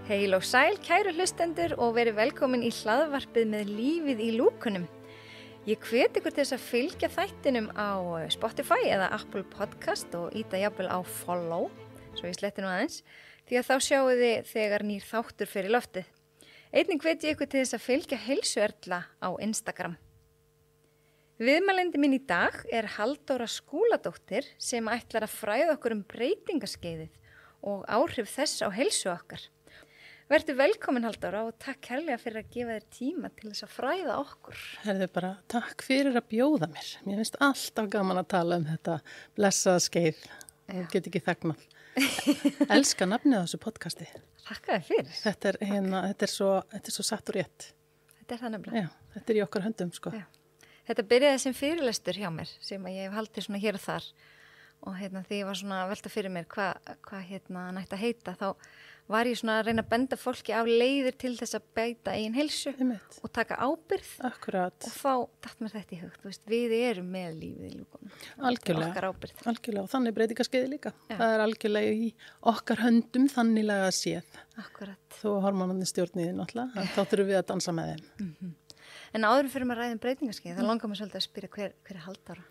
Heil og sæl, kæru hlustendur og verið velkomin í hlaðvarpið með lífið í lúkunum. Ég hvet ykkur til þess að fylgja þættinum á Spotify eða Apple Podcast og íta jafnvel á follow, svo ég sletti nú aðeins, því að þá sjáu þið þegar nýr þáttur fyrir loftið. Einnig hvet ég ykkur til þess að fylgja Heilsuerla á Instagram. Viðmælandi minn í dag Halldóra Skúladóttir sem ætlar að fræða okkur breytingaskeiðið og áhrif þess á heilsu okkar. Vertu velkomin Halldóra og takk kærlega fyrir að gefa þér tíma til þess að fræða okkur. Herðu bara, takk fyrir að bjóða mér. Mér finnst alltaf gaman að tala þetta blessaða skeið. Ég get ekki þagnað. Elska nafnið á þessu podcasti. Takk þér fyrir. Þetta er svo satt og rétt. Þetta er það nefnilega. Já, þetta er í okkar höndum, sko. Já. Þetta byrjaði sem fyrirlestur hjá mér sem að ég hef haldið svona hér og þar. Og því ég var svona að velta fyrir mér hvað nætti að heita, þá var ég svona að reyna að benda fólki á leiðir til þess að bæta eigin heilsu og taka ábyrgð. Akkurat. Og þá datt mér þetta í hug, þú veist, við erum með lífið í lúkunum. Algjörlega. Okkar ábyrgð. Algjörlega, og þannig breytingaskeiði líka. Já. Það er algjörlega í okkar höndum þanniglega séð. Akkurat. Þó hormónarnir stjórniði náttúrulega, þá þurfum við að dansa með þeim. Mm-hmm. En áður fyrir maður ræðum breytingaskeiði, þá langar mér svolítið að spyrja hver er Halldóra?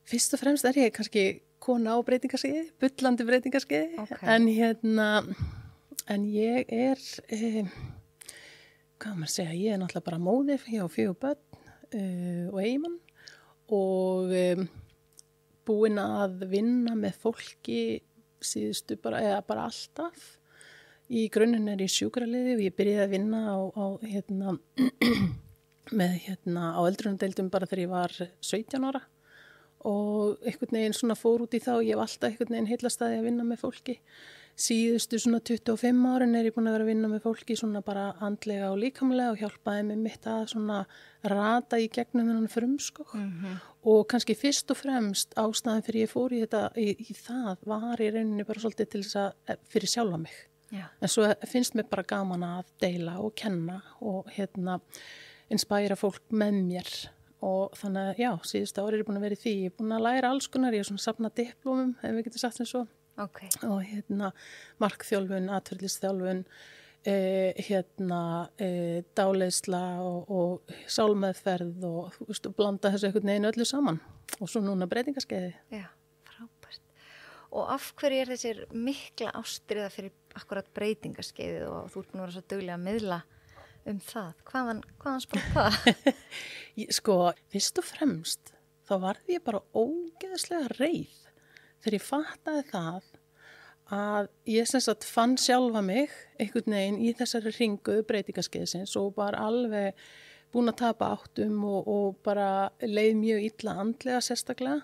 Fyrst og fremst er ég kannski kona á breytingaskeiði, bullandi breytingaskeiði, okay. En ég er, hvað maður segja, ég er náttúrulega bara móðir, ég á 4 börn og eiginmann og búin að vinna með fólki síðustu bara alltaf. Í grunninn er ég sjúkraliði og ég byrjaði að vinna á öldrunardeildum bara þegar ég var 17 ára. Og einhvern veginn svona fór út í þá, ég hef alltaf einhvern veginn heillastaði að vinna með fólki. Síðustu svona 25 árin er ég búin að vera að vinna með fólki svona bara andlega og líkamlega og hjálpaði mig mitt að svona rata í gegnum þennan frumskók. Mm-hmm. Og kannski fyrst og fremst ástæðan fyrir ég fór í þetta, í það var í rauninni bara svolítið til þess að fyrir sjálfa mig. Já. En svo finnst mér bara gaman að deila og kenna og inspæra fólk með mér. Og þannig að já, síðustu ári er ég búin að vera í því. Ég er búin að læra alls konar, ég er svona safna diplómum, ef við getum sagt sem svo. Okay. Og markþjálfun, atferlisþjálfun, dáleiðsla og sálmeðferð og þú veist, blanda þessu einhvern veginn öllu saman. Og svo núna breytingaskeiði. Já, frábært. Og af hverju er þessir mikla ástriða fyrir akkurat breytingaskeiðið og þú ert búin að vera svo duglega að miðla það? Hvaðan sprakk það? Sko, fyrst og fremst þá varð ég bara ógeðslega reið þegar ég fattaði það að ég sem sagt fann sjálfa mig einhvern veginn í þessari hringu breytingaskeiðsins og var alveg búin að tapa áttum og bara leið mjög illa andlega sérstaklega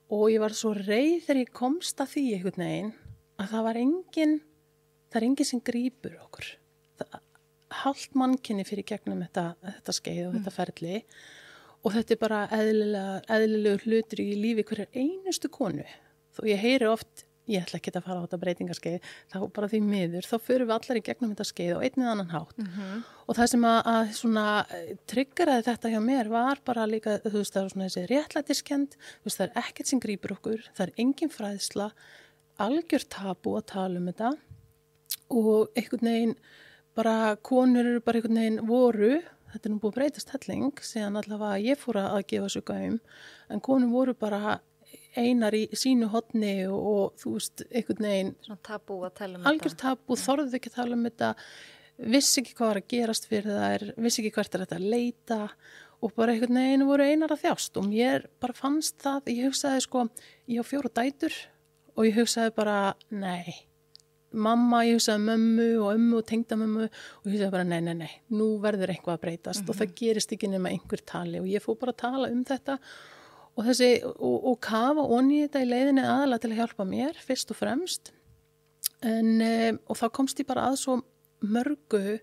og ég var svo reið þegar ég komst að því einhvern veginn að það er engin sem grípur okkur. Hálft mannkinni fyrir gegnum þetta skeið og þetta ferli og þetta er bara eðlilegur hlutur í lífi hverjar einustu konu. Þó ég heyri oft, ég ætla ekki að fara á þetta breytingaskeið, þá bara því miður, þá förum við allar í gegnum þetta skeið og einn eða annan hátt. Mm-hmm. Og það sem að svona tryggeraði þetta hjá mér var bara líka, þú veist, það var svona þessi réttlætiskennd, þú veist, það er ekkert sem grípur okkur, það er engin fræðsla, algjör tabú að tala um þetta og einhvern veginn bara konur eru bara einhvern veginn voru, þetta er nú búið að breytast helling, síðan allavega ég fór að gefa svo gaum, en konur voru bara einar í sínu horni og þú veist, einhvern veginn svona tabú að tala um algjör tabú, þorðu ekki að tala um þetta, vissi ekki hvað var að gerast fyrir þær, vissi ekki hvert er þetta að leita og bara einhvern veginn voru einar að þjást og mér bara fannst það, ég hugsaði sko, ég á 4 dætur og ég hugsaði bara, nei, mamma, ég hugsaði mömmu og ömmu og tengdamömmu og ég hugsaði bara nei, nú verður eitthvað að breytast og það gerist ekki nema einhver tali og ég fór bara að tala um þetta og og kafa onni þetta í leiðinni aðalega til að hjálpa mér fyrst og fremst og þá komst ég bara að svo mörgu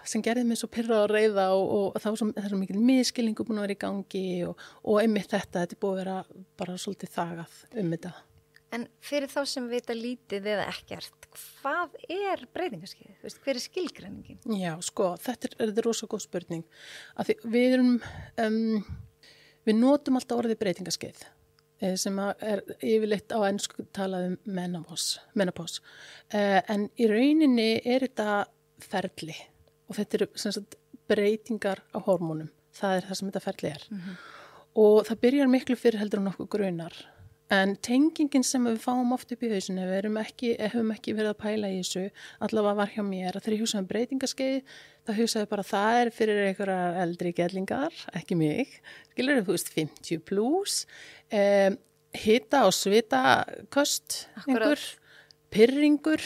sem gerði mig svo pirra og reiða og það er svo mikil miskilningu búin að vera í gangi og einmitt þetta er búið að vera bara svolítið þagað um þetta. En fyrir þá sem vita lítið eða ekkert, hvað er breytingaskeið? Hver er skilgreiningin? Já, sko, þetta er rosa góð spurning. Að við notum alltaf orðið breytingaskeið sem er yfirleitt á ensku talað menopause. En í rauninni er þetta ferli og þetta eru sem sagt breytingar á hormónum. Það er það sem þetta ferli er. Og það byrjar miklu fyrir heldur en okkur grunar. En tengingin sem við fáum oft upp í hausinu, við höfum ekki verið að pæla í þessu, allavega var hjá mér að þegar ég hugsaði breytingaskeið, þá hugsaði bara það er fyrir einhverjar eldri gellingar, ekki mig, skilur þú 50 plus, hita og svita köst, einhver, pirringur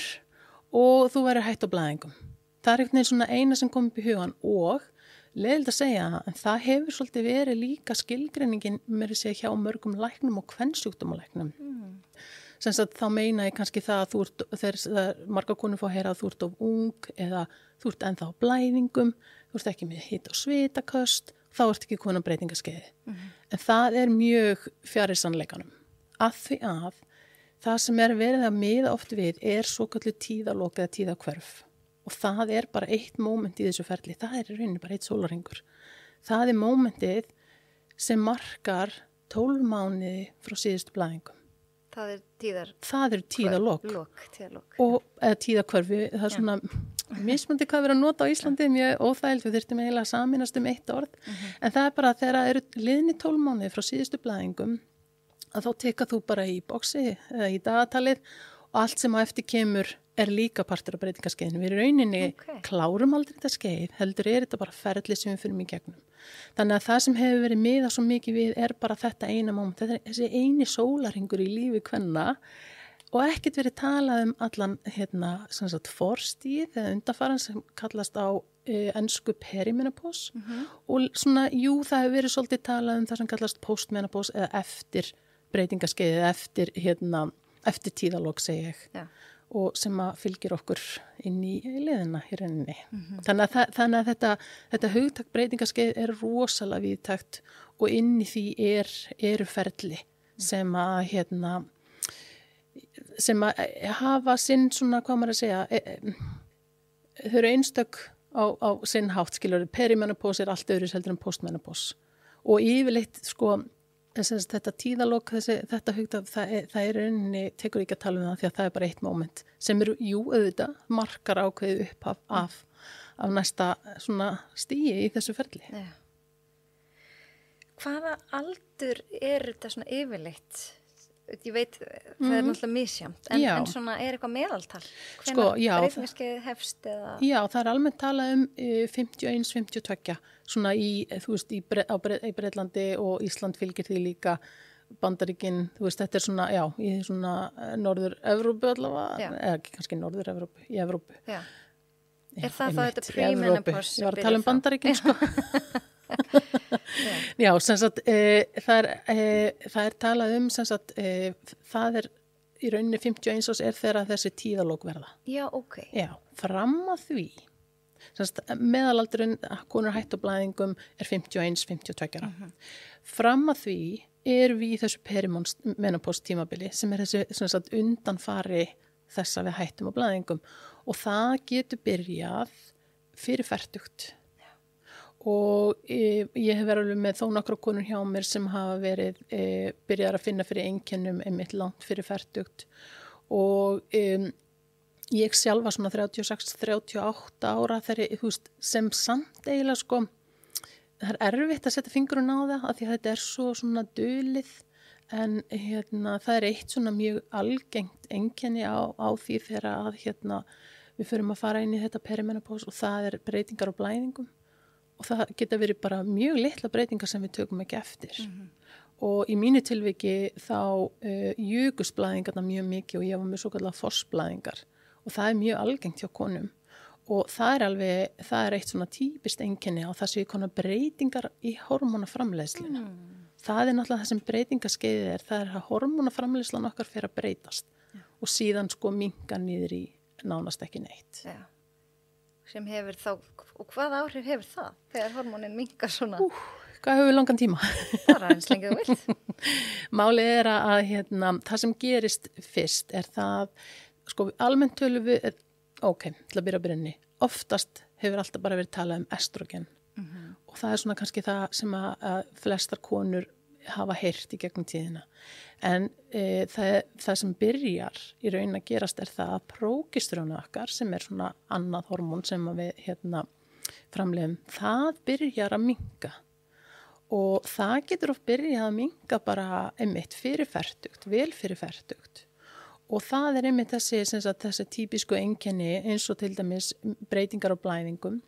og þú verður hætt á blæðingum. Það er einhvern veginn svona eina sem kom upp í hugan og leiðilegt að segja, en það hefur svolítið verið líka skilgreiningin með að segja hjá mörgum læknum og kvensjúkdómalæknum. Sem sagt þá meina ég kannski það að þegar margar konur fá að heyra að þú ert of ung eða þú ert ennþá á blæðingum, þú ert ekki með hita og svitaköst, þá ert ekki komin á breytingaskeiði. En það er mjög fjarri sannleikanum. Að því að það sem er verið að miða oft við er svokölluð tíðalok eða tíðakvörf. Og það er bara eitt móment í þessu ferli. Það er í rauninni bara eitt sólarhringur. Það er mómentið sem markar 12 mánuði frá síðustu blæðingum. Það er tíðalok. Tíðalok. Eða tíðakvörfi. Það er svona mismunandi hvað við erum að nota á Íslandi. Mjög óþægilt. Við þurftum eiginlega að sameinast eitt orð. En það er bara þegar það eru liðni 12 mánuði frá síðustu blæðingum að þá teka þú bara í boxi eða í dagatalið og allt sem á eftir kemur er líka partur af breytingaskeiðinu. Við í rauninni klárum aldrei þetta skeið, heldur er þetta bara ferli sem við fyrir í gegnum. Þannig að það sem hefur verið miðað svo mikið við er bara þetta eina moment, þetta er þessi eini sólarhringur í lífi kvenna og ekkert verið talað allan forstíð eða undanfaran sem kallast á ensku perimenopause og svona, það hefur verið svolítið talað það sem kallast postmenopause eða eftir breytingaskeiðið, eftir tíðalok segi ég. Já. Og sem að fylgir okkur inn í liðina í rauninni. Þannig að þetta hugtak breytingaskeið er rosalega víðtækt og inn í því eru ferli sem að hafa sinn svona, hvað maður að segja, þau eru einstök á sinn hátt, skilur, perimenopause er allt öðru heldur en postmenopause. Og yfirleitt, sko, þetta tíðalok, þetta hugtaf, það er rauninni, tekur ekki að tala það því að það er bara eitt moment sem eru, auðvitað, markar ákveðið upphaf af næsta svona stigi í þessu ferli. Já. Hvaða aldur er þetta svona yfirleitt? Ég veit, það er náttúrulega misjamt, en svona er eitthvað meðaltal? Hvenær breytingaskeið hefst eða? Já, það er almennt talað 51-52, svona í Bretlandi og Ísland fylgir því líka Bandaríkin, þetta er svona, í svona Norður-Evrópu allavega, eða kannski Norður-Evrópu, í Evrópu. Já. Er það þetta pre-menopause? Ég var að tala Bandaríkin, sko. Já, sem sagt, það er talað sem sagt, það er í rauninni 51 árs er þegar þessi tíðalok verða. Já, ok. Já, fram að því, sem sagt, meðalaldurinn konur hætt á blæðingum er 51-52 ára. Fram að því erum við í þessu perimenopause tímabili sem er þessi sem sagt, undanfari þess að við hættum á blæðingum og það getur byrjað fyrir fertugt. Og ég hef verið með þó nokkra konur hjá mér sem hafa verið byrjar að finna fyrir einkennum einmitt langt fyrir fertugt og ég sjálf var svona 36-38 ára þegar sem samt eiginlega sko það er erfitt að setja fingurinn á það af því að þetta er svo svona dulið en það er eitt svona mjög algengt einkenni á því þegar að við förum að fara inn í þetta perimenopause og það er breytingar á blæðingum. Og það geta verið bara mjög litla breytingar sem við tökum ekki eftir. Og í mínu tilviki þá jukust blæðingarna mjög mikið og ég var með svo kallar fossblæðingar. Og það er mjög algengt hjá konum. Og það er eitt svona típist einkenni á það séu konar breytingar í hormónaframleiðsluna. Það er náttúrulega það sem breytingaskeiðið er. Það er að hormónaframleiðslan okkar fer að breytast. Og síðan sko minnka niður í nánast ekki neitt. Já. Sem hefur þá, og hvað áhrif hefur það þegar hormónin minnkar svona? Hvað höfum við langan tíma? Bara eins lengi þú vilt. Málið er að það sem gerist fyrst er það, sko almennt tölum við, til að byrja að byrjunni, oftast hefur alltaf bara verið talað um estrogen og það er svona kannski það sem að flestar konur hafa heyrt í gegnum tíðina. En það sem byrjar í raun að gerast er það að prógesterónu okkar, sem er svona annað hormón sem við framleiðum, það byrjar að minnka. Og það getur oft byrjað að minnka bara einmitt fyrir fertugt, vel fyrir fertugt. Og það er einmitt þessi típisku einkenni eins og til dæmis breytingar á blæðingum,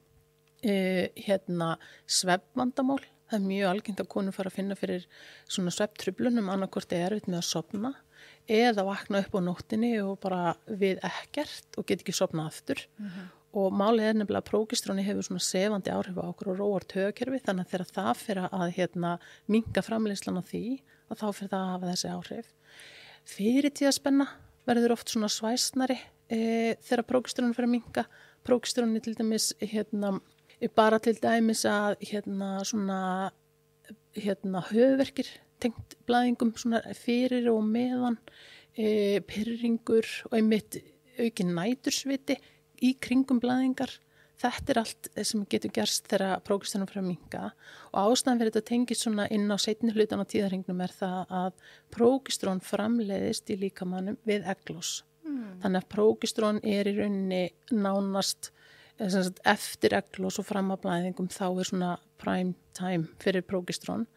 svefnvandamál. Það er mjög algengt að konur fara að finna fyrir svona svefntruflunum, annarkvort er erfitt með að sofna eða vakna upp á nóttinni og bara við ekkert og get ekki sofnað aftur. Og málið er nefnilega að prógesteróni hefur svona sefandi áhrif á okkur og róar taugakerfi, þannig að þegar það fyrir að minnka framleiðslan á því, að þá fyrir það að hafa þessi áhrif. Fyrirtíðaspenna verður oft svona svæsnari þegar prógesteróni fyrir að minnka. Prógesteróni til dæmis bara til dæmis að svona höfuðverkir tengt blæðingum svona fyrir og meðan, pirringur og einmitt aukin nætursviti í kringum blæðingar. Þetta er allt sem getur gerst þegar prógesteróni fyrir að minnka og ástæðan fyrir þetta tengist svona inn á seinni hlutan á tíðahringnum er það að prógesteróni framleiðist í líkamanum við egglos. Þannig að prógesteróni er í rauninni nánast eftir egglos og fram að blæðingum þá er svona prime time fyrir prógesteróni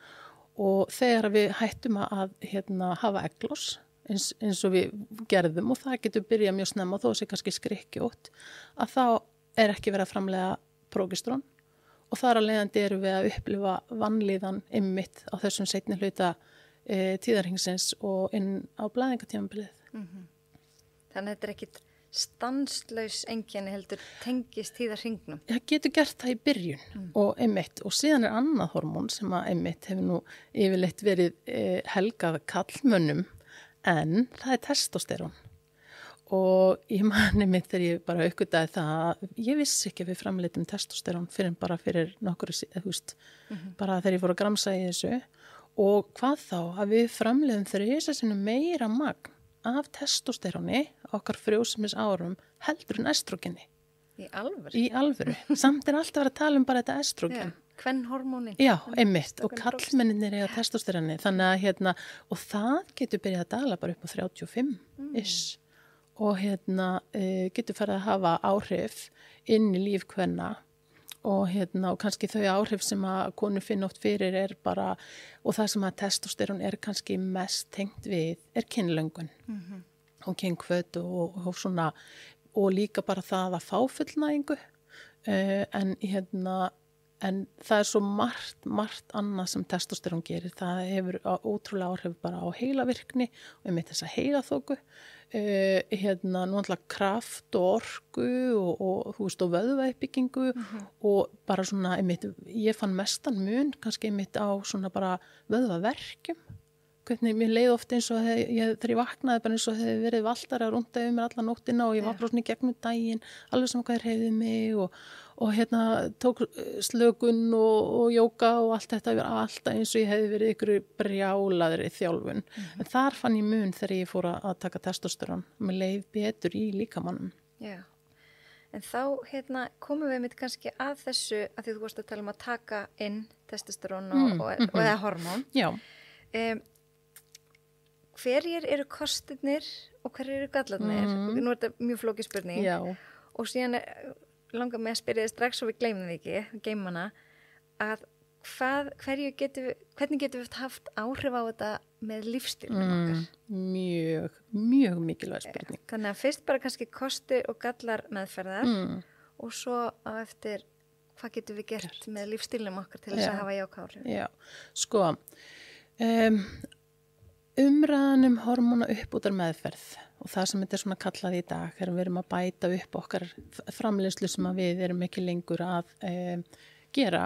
og þegar við hættum að hafa egglos eins og við gerðum og það getur byrjað mjög snemma þó sé kannski skrykkjótt að þá er ekki verið að framleiða prógesteróni og þar að leiðandi erum við að upplifa vanlíðan einmitt á þessum seinni hluta tíðarhingsins og inn á blæðingatímabilið. Þannig að þetta er ekkit stanslaus einkenni heldur tengist tíðarhringnum. Það getur gert það í byrjun og einmitt og síðan er annað hormón sem að einmitt hefur nú yfirleitt verið helgað karlmönnum en það er testósterón og ég man einmitt þegar ég bara uppgötaði það að ég vissi ekki að við framleiddum testósterón fyrir nokkur bara þegar ég fór að gramsa í þessu og hvað þá að við framleiðum 3 sinnum meira magn af testósteróni okkar frjósemis árum heldur en estrogeni. Í alvöru? Í alvöru. Samt er alltaf verið að tala um bara þetta estrogen. Kvenhormónin. Já, einmitt. Og karlmenninir eiga testósteróni. Þannig að og það getur byrjað að dala bara upp á 35-ish. Og getur farið að hafa áhrif inn í líf kvenna. Og kannski þau áhrif sem að konur finna oft fyrir er bara, og það sem að testósterón er kannski mest tengt við, er kynlöngun og kynhvöt og svona, og líka bara það að fá fullnægingu, en það er svo margt annað sem testósterón gerir, það hefur ótrúlega áhrif bara á heilavirkni og einmitt þessa heilaþóku, nú alltaf kraft og orku og þú veist og vöðvauppbyggingu og bara svona einmitt, ég fann mestan mun kannski einmitt á svona bara vöðvaverkjum, hvernig mér leið oft eins og þegar ég vaknaði bara eins og hefði verið valtari að rúnda yfir mér alla nóttina og ég var bara svona í gegnum daginn alveg sem hvað hreyfði mig og tók slökun og jóka og allt þetta alltaf eins og ég hefði verið ykkur brjálaðri þjálfun. En þar fann ég mun þegar ég fór að taka testósterón og mér leið betur í líkamannum. Já, en þá komum við mitt kannski að þessu að því þú varst að tala um að taka inn testósterón og eða hormón. Já. Hverjir eru kostirnir og hverjir eru gallarnir? Nú er þetta mjög flókið spurning. Já. Og síðan langar mig að spyrja þið strax og við gleymum þið ekki, geymum hana, að hvernig getum við haft áhrif á þetta með lífstílum okkar? Mjög mikilvæg spurning. Þannig að fyrst bara kannski kostir og gallar meðferðar og svo á eftir hvað getum við gert með lífstílum okkar til þess að hafa jákvæð áhrif? Já, sko, umræðan hormóna uppbótar meðferð og það sem þetta er svona kallað í dag þegar við erum að bæta upp okkar framleiðslu sem að við erum ekki lengur að gera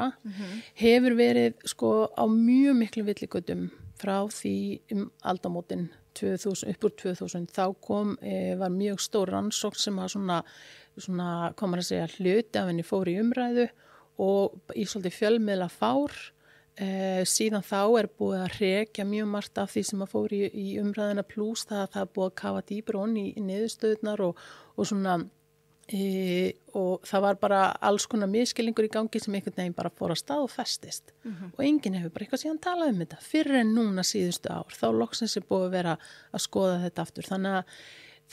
hefur verið sko á mjög miklu villigötum frá því aldamótin 2000, upp úr 2000 þá var mjög stór rannsókn sem að svona komar að segja hluti af henni fór í umræðu og í svolítið fjölmiðla fár Síðan þá búið að rekja mjög margt af því sem að fór í umræðina pluss það að það búið að kafa dýpra onni í niðurstöðunar og svona og það var bara alls konar miskilningur í gangi sem einhvern veginn bara fór að stað og festist og enginn hefur bara eitthvað síðan talað þetta fyrir en núna síðustu ár þá loksins búið að vera að skoða þetta aftur þannig að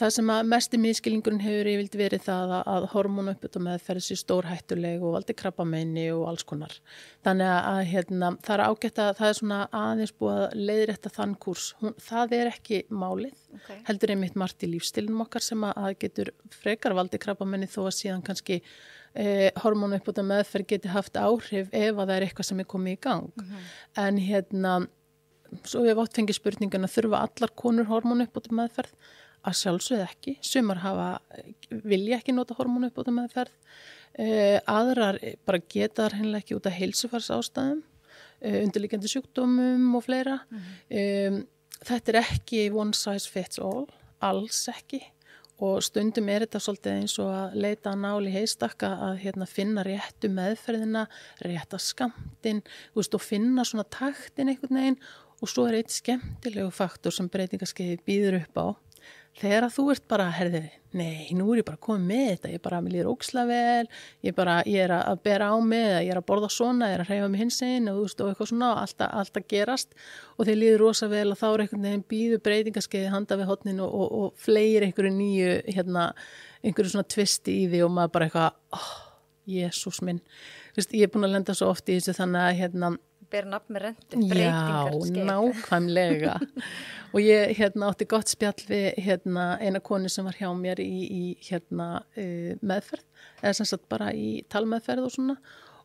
það sem að mesti miskilningurinn hefur yfirleitt verið það að hormónuuppbót meðferð sé stórhættuleg og valdi krabbameini og alls konar. Þannig að það ágætt að það svona aðeins búið að leiðrétta þann kúrs. Það ekki málið, heldur einmitt margt í lífstilnum okkar sem að getur frekar valdi krabbameini þó að síðan kannski hormónuuppbót meðferð geti haft áhrif ef að það eitthvað sem komið í gang. En svo við oft fengið spurninguna þurfa allar konur hormónuuppbót meðferð? Að sjálfsögðu ekki, sumar vilja ekki nota hormónuuppbót meðferð, aðrar bara geta þar hreinlega ekki út af heilsufarsástæðum, undirliggjandi sjúkdómum og fleira. Þetta ekki one size fits all, alls ekki og stundum þetta svolítið eins og að leita að náli heistakka að finna réttu meðferðina, rétta skammtinn og finna svona taktin einhvern veginn og svo eitt skemmtilegu faktor sem breytingaskeiðið býður upp á. Þegar að þú ert bara, nei, nú ég bara komið með þetta, mér líður ógeðslega vel, ég að bera á mig, ég að borða svona, ég að hreyfa mig hinsegin og eitthvað svona, allt að gerast og þeir líður rosa vel og þá einhvern veginn býður breytingaskeiði handa við hornin og fleir einhverju nýju, einhverju svona tvisti í því og maður bara eitthvað, Jesús minn, ég búin að lenda svo oft í þessu þannig að ber nafn með rentu, breytingar Já, nákvæmlega og ég átti gott spjall við eina konu sem var hjá mér í meðferð eða sem sagt bara í talmeðferð og svona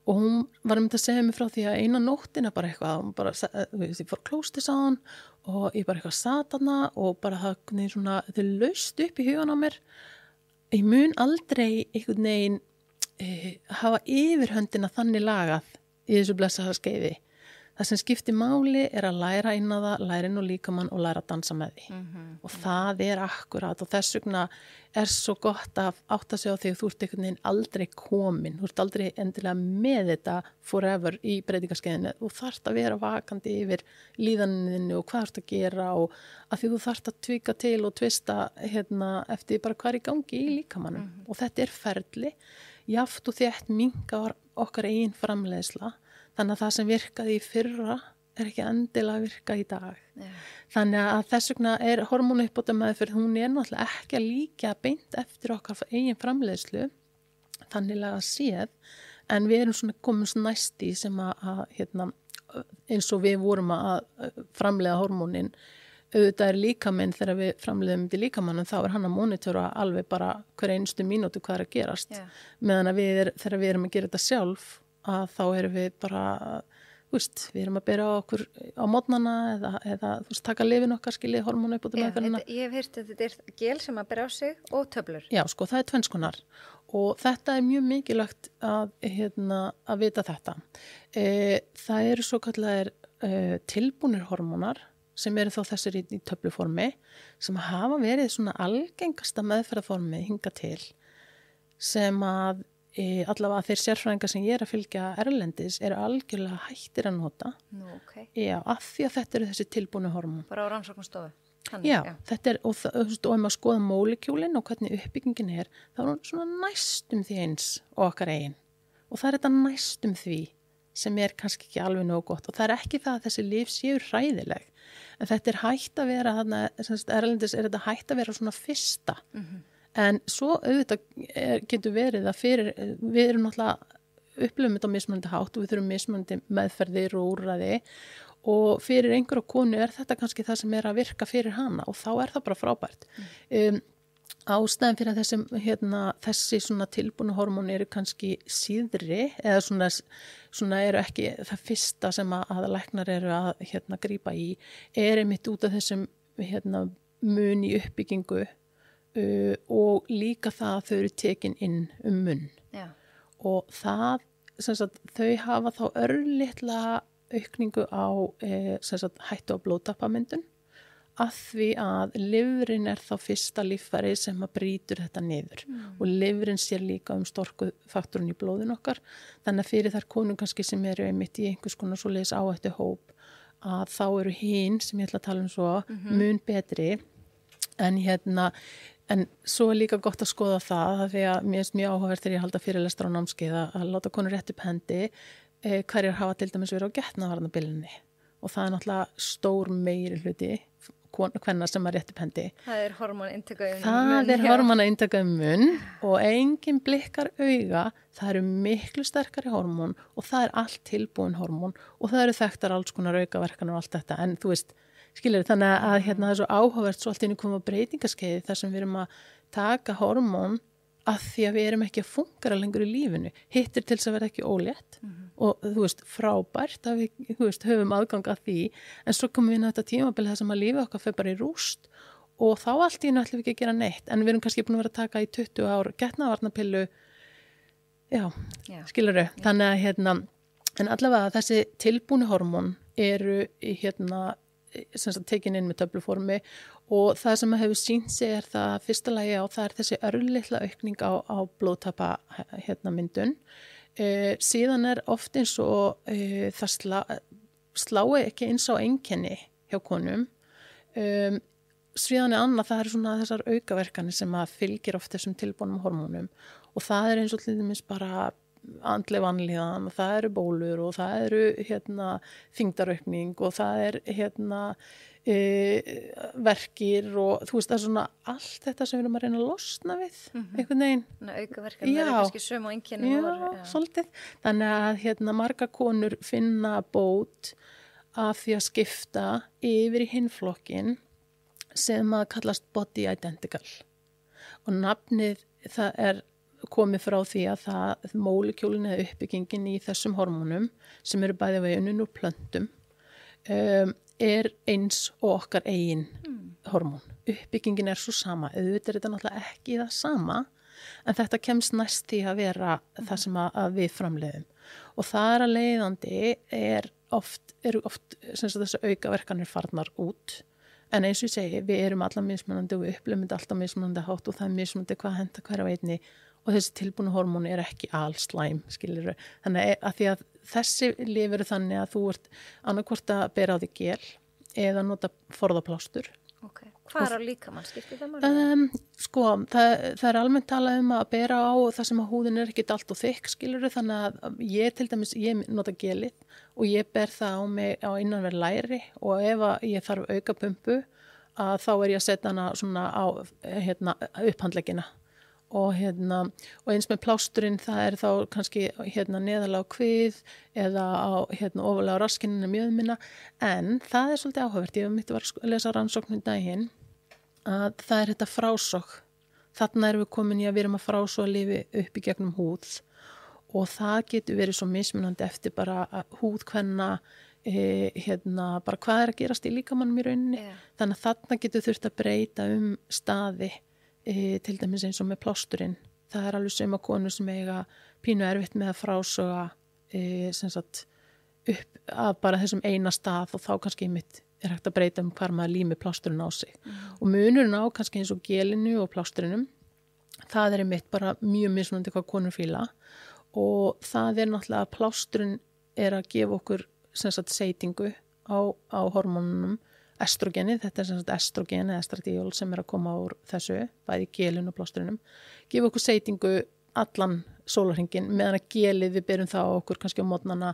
og hún var að segja mér frá því að eina nóttina bara eitthvað, ég fór klóstis á hann og ég bara eitthvað sat hana og bara það svona, þau laust upp í hugan á mér ég mun aldrei einhvern veginn hafa yfirhöndina þannig lagað í þessu blessaða skeiði. Það sem skiptir máli að læra inn á það, læra inn á líkamann og læra að dansa með því. Og það akkurat og þess vegna svo gott að átta sig á því að þú ert einhvern veginn aldrei komin, þú ert aldrei endilega með þetta forever í breytingaskeiðinu. Þú þarft að vera vakandi yfir líðaninnu og hvað þarft að gera og að því þú þarft að tvika til og tvista eftir bara hvað í gangi í líkamannum. Og þetta ferli, jaft og þétt minkar okkar eigin framleiðsla. Þannig að það sem virkaði í fyrra ekki endilega að virka í dag. Þannig að þess vegna hormónuuppbót meðferð, hún náttúrulega ekki að líka beint eftir okkar eigin framleiðslu, þannig að séð, en við svona komum næst í sem eins og við vorum að framleiða hormónin, auðvitað líkaminn þegar við framleiðum til líkamannum, þá hann að monitora alveg bara hver einustu mínútu hvað að gerast. Meðan að þegar við erum að gera þetta sjálf, að þá erum við bara, við erum að bera okkur á morgnana eða taka lyfin okkar, skiljið hormónuuppbót meðferðina. Ég hef heyrt að þetta gel sem að bera á sig og töflur. Já, það tvenns konar og þetta mjög mikilvægt að vita þetta. Það eru svo kallar tilbúnir hormónar sem eru þá þessir í töfluformi sem hafa verið svona algengasta meðferðarformi hingað til sem að allavega þeir sérfræðingar sem ég að fylgja erlendis eru algjörlega hættir að nota. Já, af því að þetta eru þessi tilbúnu hormón. Bara á rannsóknarstofu. Já, þetta og ef maður skoða mólekjúlin og hvernig uppbyggingin þá hún svona næstum því eins og okkar eigin. Og það þetta næstum því sem kannski ekki alveg nógu gott og það ekki það að þessi lyf séu hræðileg. En þetta hætt að vera, erlendis þetta hætt að vera svona fyrsta. En svo auðvitað getur verið að við erum náttúrulega upplifum þetta á mismunandi hátt og við þurfum mismunandi meðferðir og úrræði og fyrir einhverja konu þetta kannski það sem að virka fyrir hana og þá það bara frábært. Ástæðan fyrir að þessi svona tilbúnu hormón eru kannski síðri eða svona eru ekki það fyrsta sem að læknar eru að grípa í einmitt út af þessum mun í uppbyggingu og líka það að þau eru tekin inn munn. Já. Og það, þau hafa þá örlitla aukningu á hættu á blóðtappamyndun að því að lifrin þá fyrsta líffæri sem að brýtur þetta niður og lifrin sér líka storkufaktorinn í blóðin okkar. Þannig að fyrir þær konur kannski sem eru einmitt í einhvers konar svoleiðis áhættu hóp að þá eru hin sem ég ætla að tala svo mun betri en svo líka gott að skoða það því að mér finnst mjög áhugavert þegar ég halda fyrirlestra á námskeið að láta konur rétt upp hendi hverjar hafa til dæmis verið á getnaðarvarnarbiljunni og það náttúrulega stór meiri hluti kvenna sem rétt upp hendi. Það er hormónainntaka munn. Það er hormónainntaka munn og engin blikkar auga, það eru miklu sterkari hormón og það er allt tilbúin hormón og það eru þekktar alls konar aukaverkanir og allt þetta en þú veist, skilur þannig að það er svo áhugavert svo allt inni koma breytingaskeiði þar sem við erum að taka hormón að því að við erum ekki að fungera lengur í lífinu. Hittir til þess að vera ekki ólétt og þú veist, frábært að við þú veist, höfum aðgang að því en svo komum við inn á þetta tímabil þar sem að lífið okkar fer bara í rúst og þá allt í einu ætlum við ekki að gera neitt en við erum kannski búin að vera að taka í 20 ár getnaðarvarnarpillu skilurðu, þannig að en allavega þessi tilbúni hormón eru tekin inn með töfluformi og það sem hefur sýnt sig það fyrsta lagi það er þessi örlitla aukning á blóðtappa myndun. Síðan oft eins og það slái ekki eins á einkenni hjá konum. Síðan annað það svona þessar aukaverkanir sem að fylgir oft þessum tilbúnum hormónum og það eins og til dæmis bara andleg vanlíðan og það eru bólur og það eru þyngdaraukning og það verkir og þú veist það svona allt þetta sem við erum að reyna að losna við einhvern veginn. Aukaverkanir eru kannski sömu einkenni. Svolítið. Þannig að margar konur finna bót af því að skipta yfir í hinn flokkinn sem að kallast body identical og nafnið það komið frá því að það mólekjúlin eða uppbyggingin í þessum hormónum sem eru bæði unnin úr plöntum eins og okkar eigin hormón. Uppbyggingin svo sama, auðvitað þetta náttúrulega ekki það sama en þetta kemst næst því að vera það sem að við framleiðum og það að leiðandi eru oft þessi aukaverkanir farnar út en eins og ég segi, við erum alla mismunandi og við upplifum þetta alltaf mismunandi hátt og það mismunandi hvað henta hverja veitni og þessi tilbúnu hormón ekki allslæm, skilurðu. Þannig að því að þessi lyf eru þannig að þú ert annarkvort að bera á því gel eða nota forðaplástur. Okay. Hvað á líkamann skiptir það máli? Það almennt talað að bera á það sem að húðin ekki allt og þykk, skilurðu, þannig að ég nota gelið og ég ber það á mig á innanverð læri og ef ég þarf aukapumpu þá ég að setja hana svona á upphandleggina. Og eins með plásturinn það þá kannski neðarlega á kvið eða á ofalega á raskininu mjöðmina en það svolítið áhugavert, ég var að lesa rannsókn daginn að það þetta frásog þarna erum við komin í að við erum að frásóga lífi upp í gegnum húð og það getur verið svo mismunandi eftir bara húð kvenna bara hvað að gerast í líkamannum í rauninni þannig að þarna getur þurft að breyta staði til dæmis eins og með plásturinn það alveg suma konur sem eiga pínu erfitt með að frásöga upp að bara þessum eina stað og þá kannski mitt hægt að breyta hvar maður lími plásturinn á sig og munurinn á kannski eins og gelinu og plásturinum það mitt bara mjög mismunandi hvað konur fíla og það náttúrulega að plásturinn að gefa okkur seitingu á hormónunum estrogeni, þetta estrogen eða estradiol sem að koma úr þessu, bæði gelin og plástrinum, gefa okkur seitingu allan sólarhringin meðan að gelið við berum það á okkur kannski á mótnana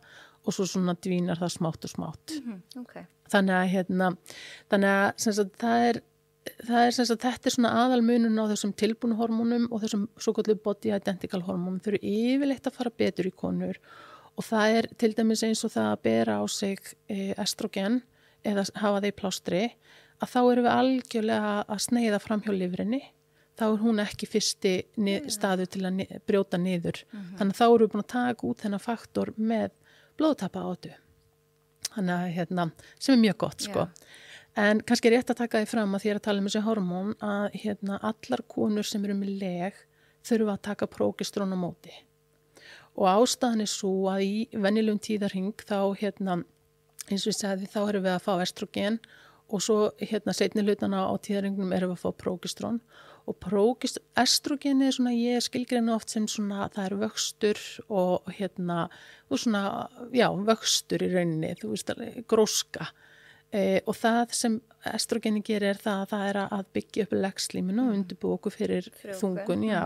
og svo svona dvínar það smátt og smátt. Okay. Þannig að þetta svona aðalmunun á þessum tilbúnu hormónum og þessum svoköllu body identical hormónum þau eru yfirleitt að fara betur í konur og það til dæmis eins og það að bera á sig estrogen eða hafa þeir plástri að þá erum við algjörlega að sneiða fram hjá lifrinni þá hún ekki fyrsti staðu til að brjóta niður þannig að þá erum við búin að taka út þennan faktor með blóðtappa átu þannig að sem mjög gott sko en kannski rétt að taka því fram að því að tala um þessi hormón að allar konur sem eru með leg þurfa að taka prógestrón á móti og ástæðan svo að í venjulegum tíðarhring þá eins og ég sagði þá erum við að fá estrogen og svo seinni hlutana á tíðarhingnum erum við að fá prógestrón og estrogeni er svona, ég skilgreina oft sem svona, það er vöxtur og og svona, já, vöxtur í rauninni, þú veist, gróska. Og það sem estrogeni gerir er það er að byggja upp legslíminu og undirbúa okkur fyrir þungun, já.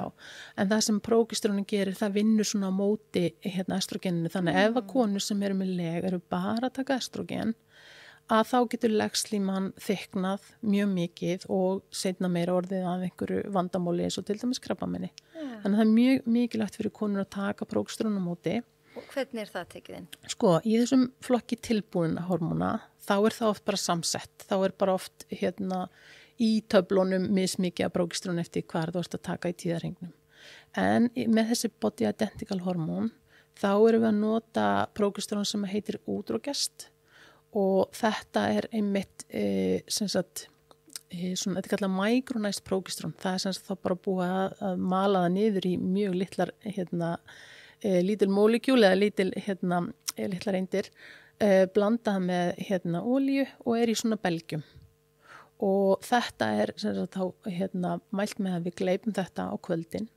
En það sem prógestróni gerir, það vinnur svona á móti estrogeninu. Þannig ef að konur sem eru með leg eru bara að taka estrogen, að þá getur legslíman þykknað mjög mikið og seinna meira orðið af einhverju vandamáli eins og til dæmis krabbameini. Þannig að það er mjög mikilvægt fyrir konur að taka prógestróni á móti. Og hvernig er það tekið inn? Sko, í þessum flokki tilbúinna hormóna, þá er það oft bara samsett. Þá er bara oft í töflunum mismikið að prógestrón eftir hvað þú ert að taka í tíðarhingnum. En með þessi body identical hormón, þá erum við að nota prógestrón sem heitir Udrogest og þetta er einmitt, svona, þetta er kallað micronized prógestrón. Það er sem sagt þá bara búið að mala það niður í mjög litlar, lítil molekjúl eða litlar eindir blandað með olíu og er í svona belgjum og þetta er þá mælt með að við gleypum þetta á kvöldin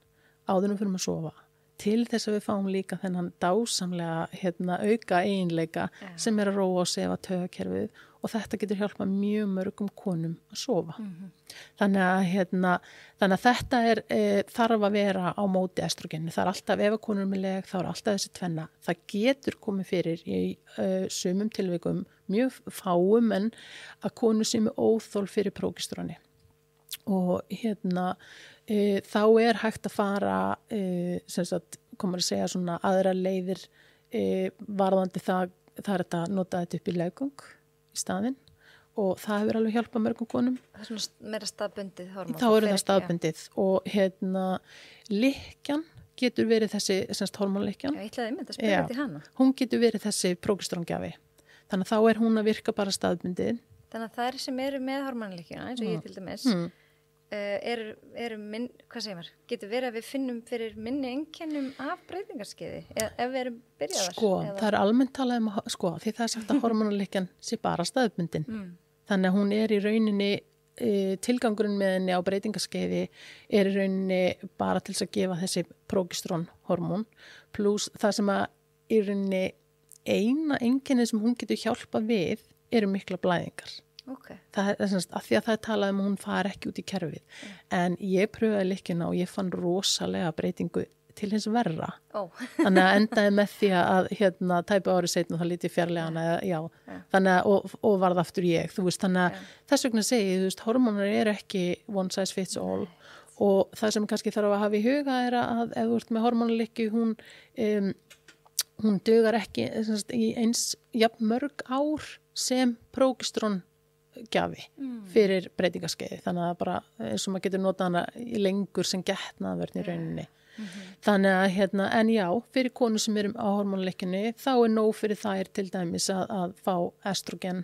áður en við fyrir að sofa til þess að við fáum líka þennan dásamlega auka eiginleika sem er að róa og sefa taugakerfið og þetta getur hjálpað mjög mörgum konum að sofa. Þannig að þetta þarf að vera á móti estrogeni. Það er alltaf, ef að konur er með leg, þá er alltaf þessi tvenna. Það getur komið fyrir í sumum tilvikum, mjög fáum en að konur sem er óþol fyrir prógestróni. Og þá er hægt að fara, komur að segja svona aðra leiðir varðandi það er þetta að nota þetta upp í leggung í staðinn og það hefur alveg hjálpað mörgum konum. Það er svona meira staðbundið hormón. Þá er það staðbundið og lykkjan getur verið þessi hormónlykkjan. Já, ég ætlaði einmitt að spyrja til hana. Hún getur verið þessi prógestróngjafi. Þannig að þá er hún að virka bara staðbundið. Þannig að það sem eru með hormónlykjuna eins og ég til dæmis hvað segir maður? Getur verið að við finnum fyrir minni einkennum af breytingarskeiði ef við erum byrjaðar? Sko, það er almennt talað um því það er sagt að hormónlykkjan sé bara staðbundin. Þannig að hún er í rauninni tilgangurinn með henni á breytingarskeiði er í rauninni bara til þess að gefa þessi prógestrónhormón pluss það sem að í rauninni eina einkenni sem hún getur hjálpa við eru mikla blæðingar. Okay. Það er semst að því að það er talað um að hún fari ekki út í kerfið en ég pröfaði lykkjuna og ég fann rosalega breytingu til hins verra þannig að endaði með því að tæpa árið seinna og það lítið fjarlægana þannig að og varð aftur ég þú veist þannig að þess vegna segi þú veist hormónar eru ekki one size fits all og það sem kannski þarf að hafa í huga er að ef þú ert með hormónalykju hún dugar ekki semst, í eins jafn mörg ár sem prógestrón gjafi fyrir breytingarskeiði þannig að bara eins og maður getur notað hana lengur sem getnaðvörn í rauninni þannig að en já, fyrir konur sem eru á hormónlykkjunni þá er nóg fyrir þær til dæmis að fá estrogen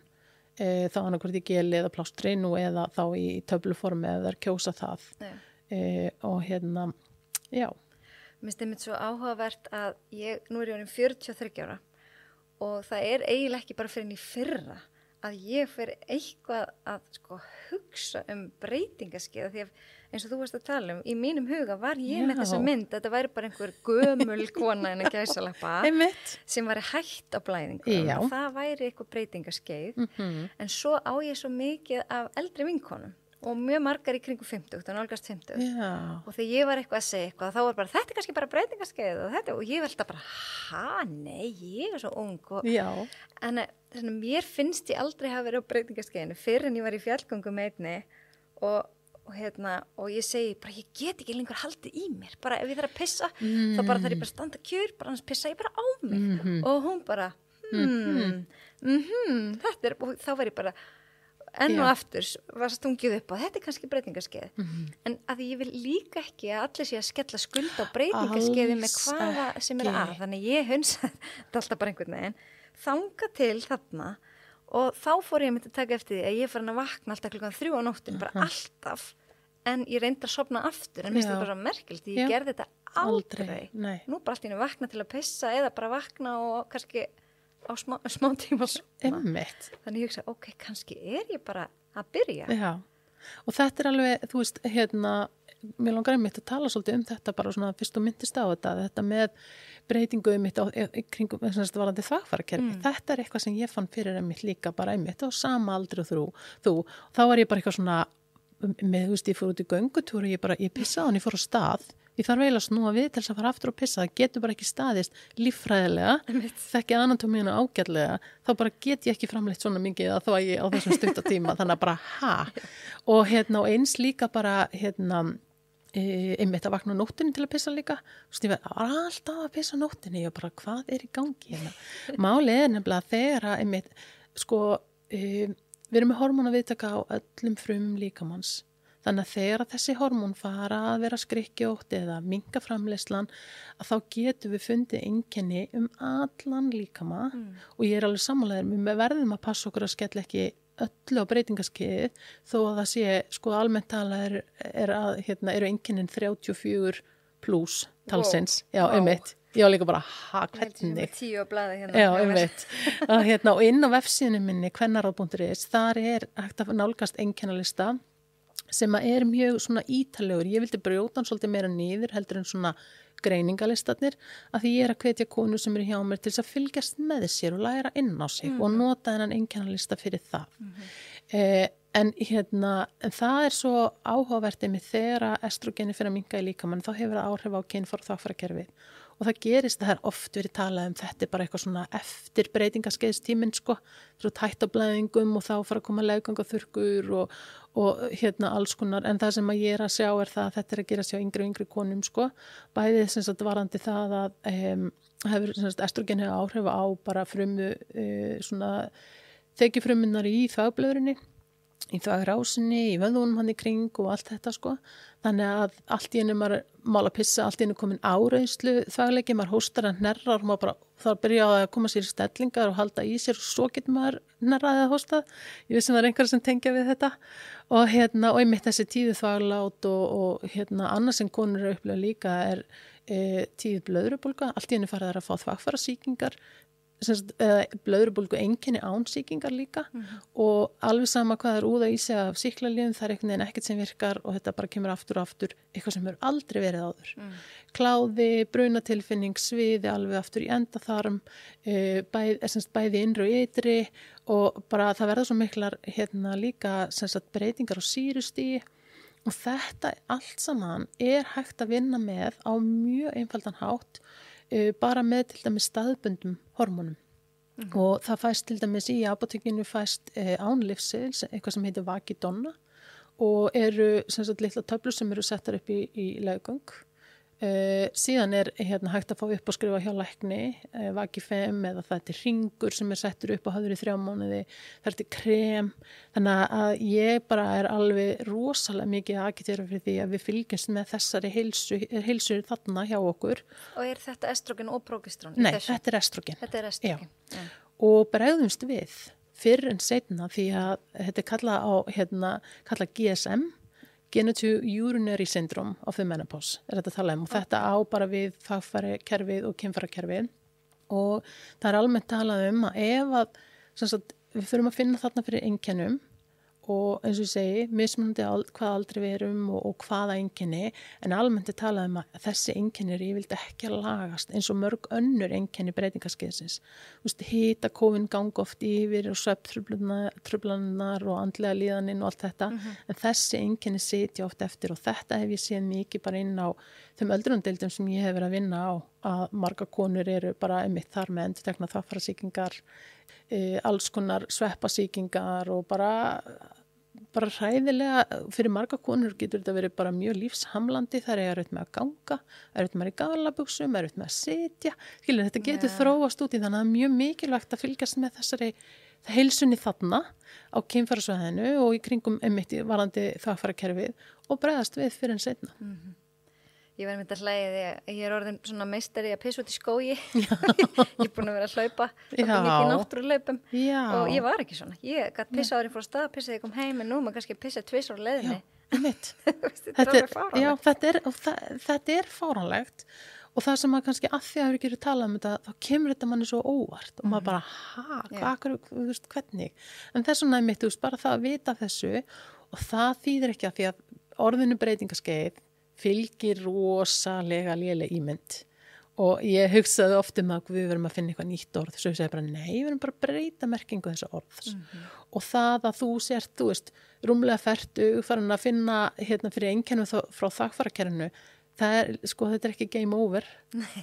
þá annarkvort í geli eða plástri nú eða þá í töfluformi eða þær kjósa það og já Mér finnst einmitt svo áhugavert að nú er ég orðin 43 ára og það er eiginlega ekki bara fyrir henni fyrra að ég fer eitthvað að hugsa breytingaskeið því að eins og þú varst að tala í mínum huga var ég með þessa mynd þetta væri bara einhver gömul kona en að gæsalappa sem væri hætt á blæðingum og það væri eitthvað breytingaskeið en svo á ég svo mikið af eldri vinkonum og mjög margar í kringu 50 og nálgast 50 og þegar ég var eitthvað að segja eitthvað þá var bara þetta er kannski bara breytingaskeið og ég velta bara nei, ég er svo ung en mér finnst ég aldrei hafa verið á breytingaskeiðinu fyrir en ég var í fjallgöngu með einni og ég segi bara ég get ekki lengur haldið í mér bara ef ég þarf að pissa þá bara þarf ég bara að standa kjur bara annars pissa ég bara á mig og hún bara þetta er og þá var ég bara enn og aftur var stungið upp á þetta er kannski breytingaskeið en að ég vil líka ekki að allir sé að skella skuld á breytingaskeiði með hvaða sem er að þannig ég hunsa þetta alltaf bara einhvern veginn þanga til þarna og þá fór ég að taka eftir því að ég farin að vakna alltaf klukkan 3 á nóttin bara alltaf en ég reyndi að sofna aftur en mér finnst þetta bara merkilt ég gerði þetta aldrei nú bara allt í einu vakna til að pissa eða bara vakna og kannski á smá tíma svona. Einmitt. Þannig ég hugsa, ok, kannski ég bara að byrja. Já, og þetta alveg, þú veist, mér langar einmitt að tala svolítið þetta bara svona fyrst og myndist á þetta með breytingu einmitt kringum varandi þvagfærakerfi. Þetta eitthvað sem ég fann fyrir einmitt líka bara einmitt á sama aldri og þú. Þá var ég bara eitthvað svona, þú veist, ég fór út í göngutúr og ég pissaði hann, ég fór á stað. Ég þarf eiginlega að snúa við til þess að fara aftur og pissa. Það getur bara ekki staðist líffræðilega, þekki anatómíuna ágætlega, þá bara get ég ekki framleitt svona mikið að þvagi á þessum stuttatíma, þannig að bara og og eins líka bara einmitt að vakna á nóttinni til að pissa líka. Þú veist, ég var alltaf að pissa á nóttinni, ég bara, hvað í gangi hérna? Málið nefnilega þegar að einmitt, við erum með hormónaviðtaka á öllum frumum líkamanns. Þannig að þegar þessi hormón fara að vera skrykkjótt eða minnka framleiðslan, að þá getum við fundið einkenni allan líkama og ég alveg sammálaður, við verðum að passa okkur að skella ekki öllu á breytingaskeiðið þó að það sé, almennt tala að eru einkennin 34 pluss talsins. Já, einmitt. Ég var líka bara, hvernig? 10 á blaði hérna. Já, einmitt. Og inn á vefsíðunni minni, kvennaráð.is, þar hægt að nálgast einkennalista sem mjög svona ítarlegur. Ég vildi brjóta hann svolítið meira niður heldur en svona greiningalistarnir að því ég að hvetja konur sem hjá mér til þess að fylgjast með sér og læra inn á sig og nota þennan einkennalista fyrir það. En það svo áhugavert með þegar estrogeni fyrir að minnka í líkamann, þá hefur það áhrif á kynfæra og þvagfærakerfið. Og það gerist, það oft verið talað þetta bara eitthvað svona eftir breytingaskeiðstíminn, þú hætt á blæðingum og þá fara að koma leggöngaþurrkur og alls konar, en það sem að ég að sjá það að þetta að gera sig á yngri og yngri konum, bæði sem sagt varandi það að hefur estrogen hefur áhrif á bara frumu svona þekjufrumunar í þvagblöðrunni, í þvagrásinni, í vöðvunum hann í kring og allt þetta þannig að allt í einu maður mála pissa, allt í einu komin áreynslu þvagleiki, maður hóstar að hnerrar og maður bara þarf að byrja að koma sér í stellingar og halda í sér og svo getur maður hnerraðið að hóstað. Ég vissi það einhverja sem tengja við þetta og einmitt þessi tíðu þvaglát og annars sem konur upplega líka tíðu blöðrubólga, allt í einu farið að fá þvagfærasýkingar, blöðrubólgu einkenni án sýkingar líka og alveg sama hvað úða í sig af sýklalyfjum, það einhvern veginn ekkert sem virkar og þetta bara kemur aftur og aftur, eitthvað sem hefur aldrei verið áður. Kláði, brunatilfinning, sviði alveg aftur í endaþarm, bæði innri og ytri og bara það verða svo miklar líka breytingar á sýrustigi og þetta allt saman hægt að vinna með á mjög einfaldan hátt bara með til dæmis staðbundum hormónum og það fæst til dæmis í apótekinu fæst án lyfseðils eitthvað sem heitir Vakidonna og litla töflur sem eru settar upp í leggöng. Síðan hægt að fá upp og skrifa hjá lækni Vakifem eða það hringur sem settur upp og hafður í 3 mánuði, það krem, þannig að ég bara alveg rosalega mikið agitera fyrir því að við fylgjumst með þessari heilsu þarna hjá okkur. Og þetta estrogen og prógesterón? Nei, þetta estrogen. Þetta estrogen. Já. Og bregðumst við fyrr en seinna því að þetta kallað GSM, Genitourinary Syndrome of the Menopause, þetta að tala og þetta á bara við þvagfærakerfið og kynfærakerfið og það almennt talað að ef að við þurfum að finna þarna fyrir einkennum og eins og ég segi, mismunandi hvað aldrei við erum og hvaða einkenni, en almennt talað að þessi einkenni yfirleitt ekki að lagast eins og mörg önnur einkenni breytingaskeiðsins. Hita kófin ganga oft yfir og svefntruflanirnar og andlega líðaninn og allt þetta, en þessi einkenni sitja oft eftir og þetta hef ég séð mikið bara inn á þeim öldrunardeildum sem ég hef verið að vinna á, að margar konur eru bara einmitt þar með endurtekna þvagfærasýkingar, alls konar sveppasýkingar og bara hræðilega, fyrir margar konur getur þetta verið bara mjög lífshamlandi, þær erfitt með að ganga, erfitt með í gallabuxum, erfitt með að sitja, þetta getur þróast út í þannig að það mjög mikilvægt að fylgjast með þessari heilsunni þarna á kynfærasvæðinu og í kringum einmitt varðandi þvagfærakerfið og bregðast við fyrir en seinna. Ég verði myndið að hlæði því að ég orðin svona meistari að pissa út í skógi. Ég búin að vera að hlaupa mikið náttúruhlaupum og ég var ekki svona. Ég gætt pissa áður frá stað, pissaði ég kom heim en nú maður kannski pissa 2 á leiðinni. Þetta er fáránlegt og það sem maður kannski að því að ekki eru talað um þetta, þá kemur þetta manni svo óvart og maður bara, hvernig? En þess vegna mitt, bara það að vita þessu og það þýðir ekki að því að orðinu breytingaskeið fylgir rosalega léleg ímynd og ég hugsaði oft að við verum að finna eitthvað nýtt orð svo ég segi bara nei, við verum bara að breyta merkingu þessa orðs og það að þú sért, rúmlega fertu farin að finna fyrir einkennum frá þakfarakerfinu það þetta ekki game over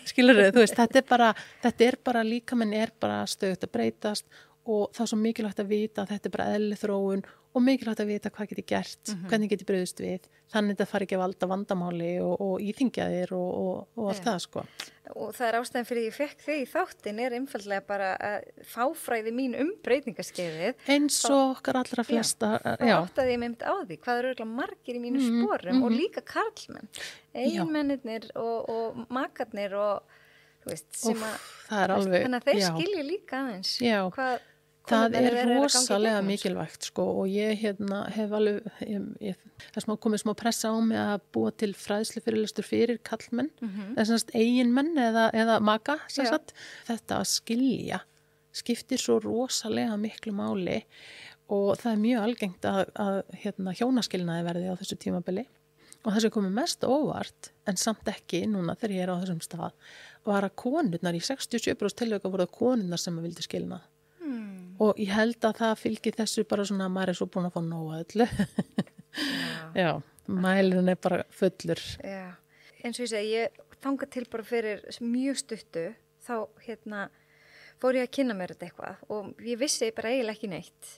skilurðu, þetta er bara líkaminn er bara stöðugt að breytast og það er svo mikilvægt að vita að þetta er bara eðlileg þróun og mikilvægt að vita hvað geti gert, hvernig geti brugðist við, þannig að þetta fari ekki að valda vandamáli og íþingjaðir og allt það sko. Og það er ástæðan fyrir ég fekk þig í þáttin er einfallega bara að fáfræði mín breytingaskeiðið. Eins og okkar allra flesta. Já, þá áttaði ég mynd á því, hvað eru örugglega margir í mínu sporum og líka karlmenn, eiginmennirnir og makarnir og þú veist, sem að alveg, þannig að þeir skilja líka aðeins hvað það er rosalega mikilvægt sko og ég hef alveg það komið smá pressa á mig að búa til fræðslufyrirlestur fyrir kallmenn eiginmenn eða maka þetta að skilja skiptir svo rosalega miklu máli og það er mjög algengt að hjónaskilnaði verði á þessu tímabili og það sem komið mest óvart en samt ekki núna þegar ég er á þessum stað var að konurnar í 67% tilvika voru konurnar sem að vildu skilnað og ég held að það fylgir þessu bara svona að maður er svo búin að fá nóg að öllu já, mælirinn er bara fullur já, eins og ég segi ég þangað til bara fyrir mjög stuttu þá fór ég að kynna mér þetta eitthvað og ég vissi bara eiginlega ekki neitt